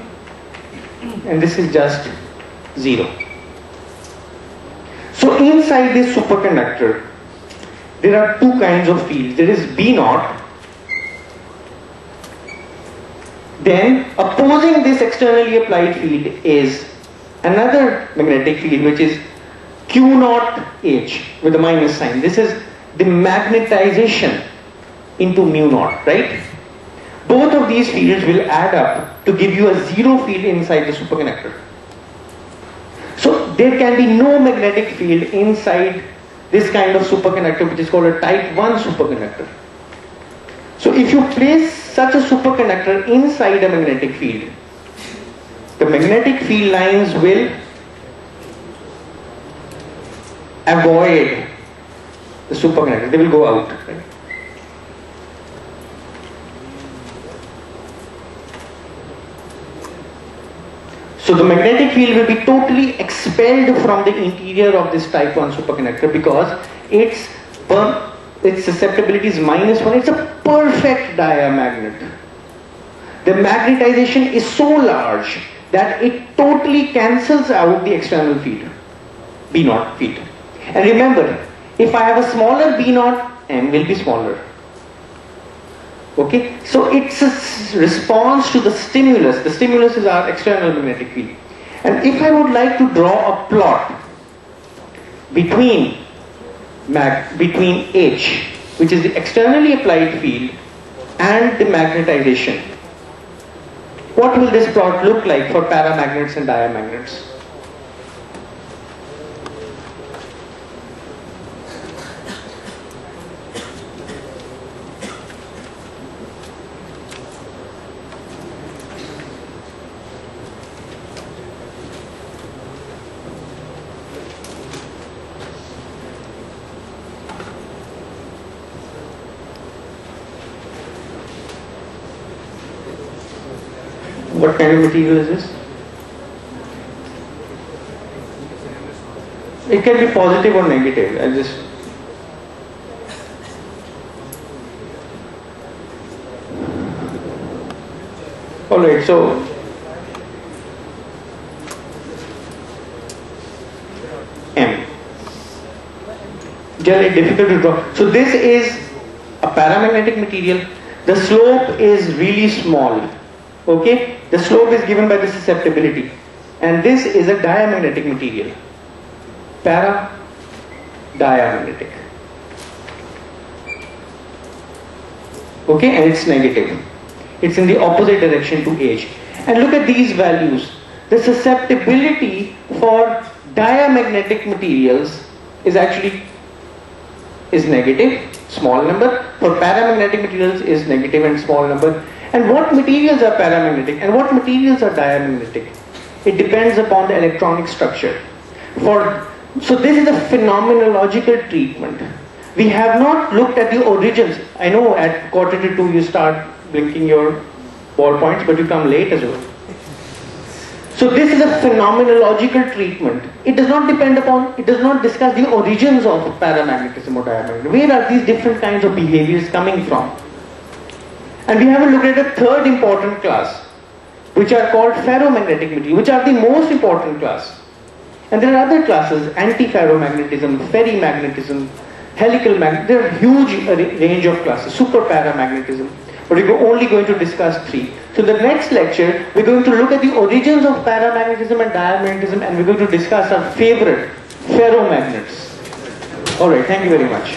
and this is just 0. So inside this superconductor, there are two kinds of fields. There is B naught. Then opposing this externally applied field is another magnetic field, which is Q naught H with a minus sign. This is the magnetization into mu naught, right? Both of these fields will add up to give you a zero field inside the superconductor. So there can be no magnetic field inside this kind of superconductor, which is called a type 1 superconductor. So if you place such a superconductor inside a magnetic field, the magnetic field lines will avoid the superconductor. They will go out. Right? So the magnetic field will be totally expelled from the interior of this type 1 superconductor because its susceptibility is -1. It's a perfect diamagnet. The magnetization is so large that it totally cancels out the external field, B0 field. And remember, if I have a smaller B0, M will be smaller. Okay, so it's a response to the stimulus. The stimulus is our external magnetic field. And if I would like to draw a plot between H, which is the externally applied field, and the magnetization, what will this plot look like for paramagnets and diamagnets? What kind of material is this? It can be positive or negative. I'll just alright, so M. Generally difficult to draw. So this is a paramagnetic material. The slope is really small. Okay, the slope is given by the susceptibility, and this is a diamagnetic material, diamagnetic. Okay, and it's negative. It's in the opposite direction to H. And look at these values. The susceptibility for diamagnetic materials is negative, small number. For paramagnetic materials is negative and small number. And what materials are paramagnetic and what materials are diamagnetic? It depends upon the electronic structure. So this is a phenomenological treatment. We have not looked at the origins. I know at 1:45 you start blinking your ballpoints, but you come late as well. So this is a phenomenological treatment. It does not discuss the origins of paramagnetism or diamagnetism. Where are these different kinds of behaviors coming from? And we haven't looked at a third important class, which are called ferromagnetic material, which are the most important class. And there are other classes, anti-ferromagnetism, ferrimagnetism, helical magnetism. There are huge range of classes, super paramagnetism. But we're only going to discuss 3. So in the next lecture, we're going to look at the origins of paramagnetism and diamagnetism, and we're going to discuss our favorite ferromagnets. Alright, thank you very much.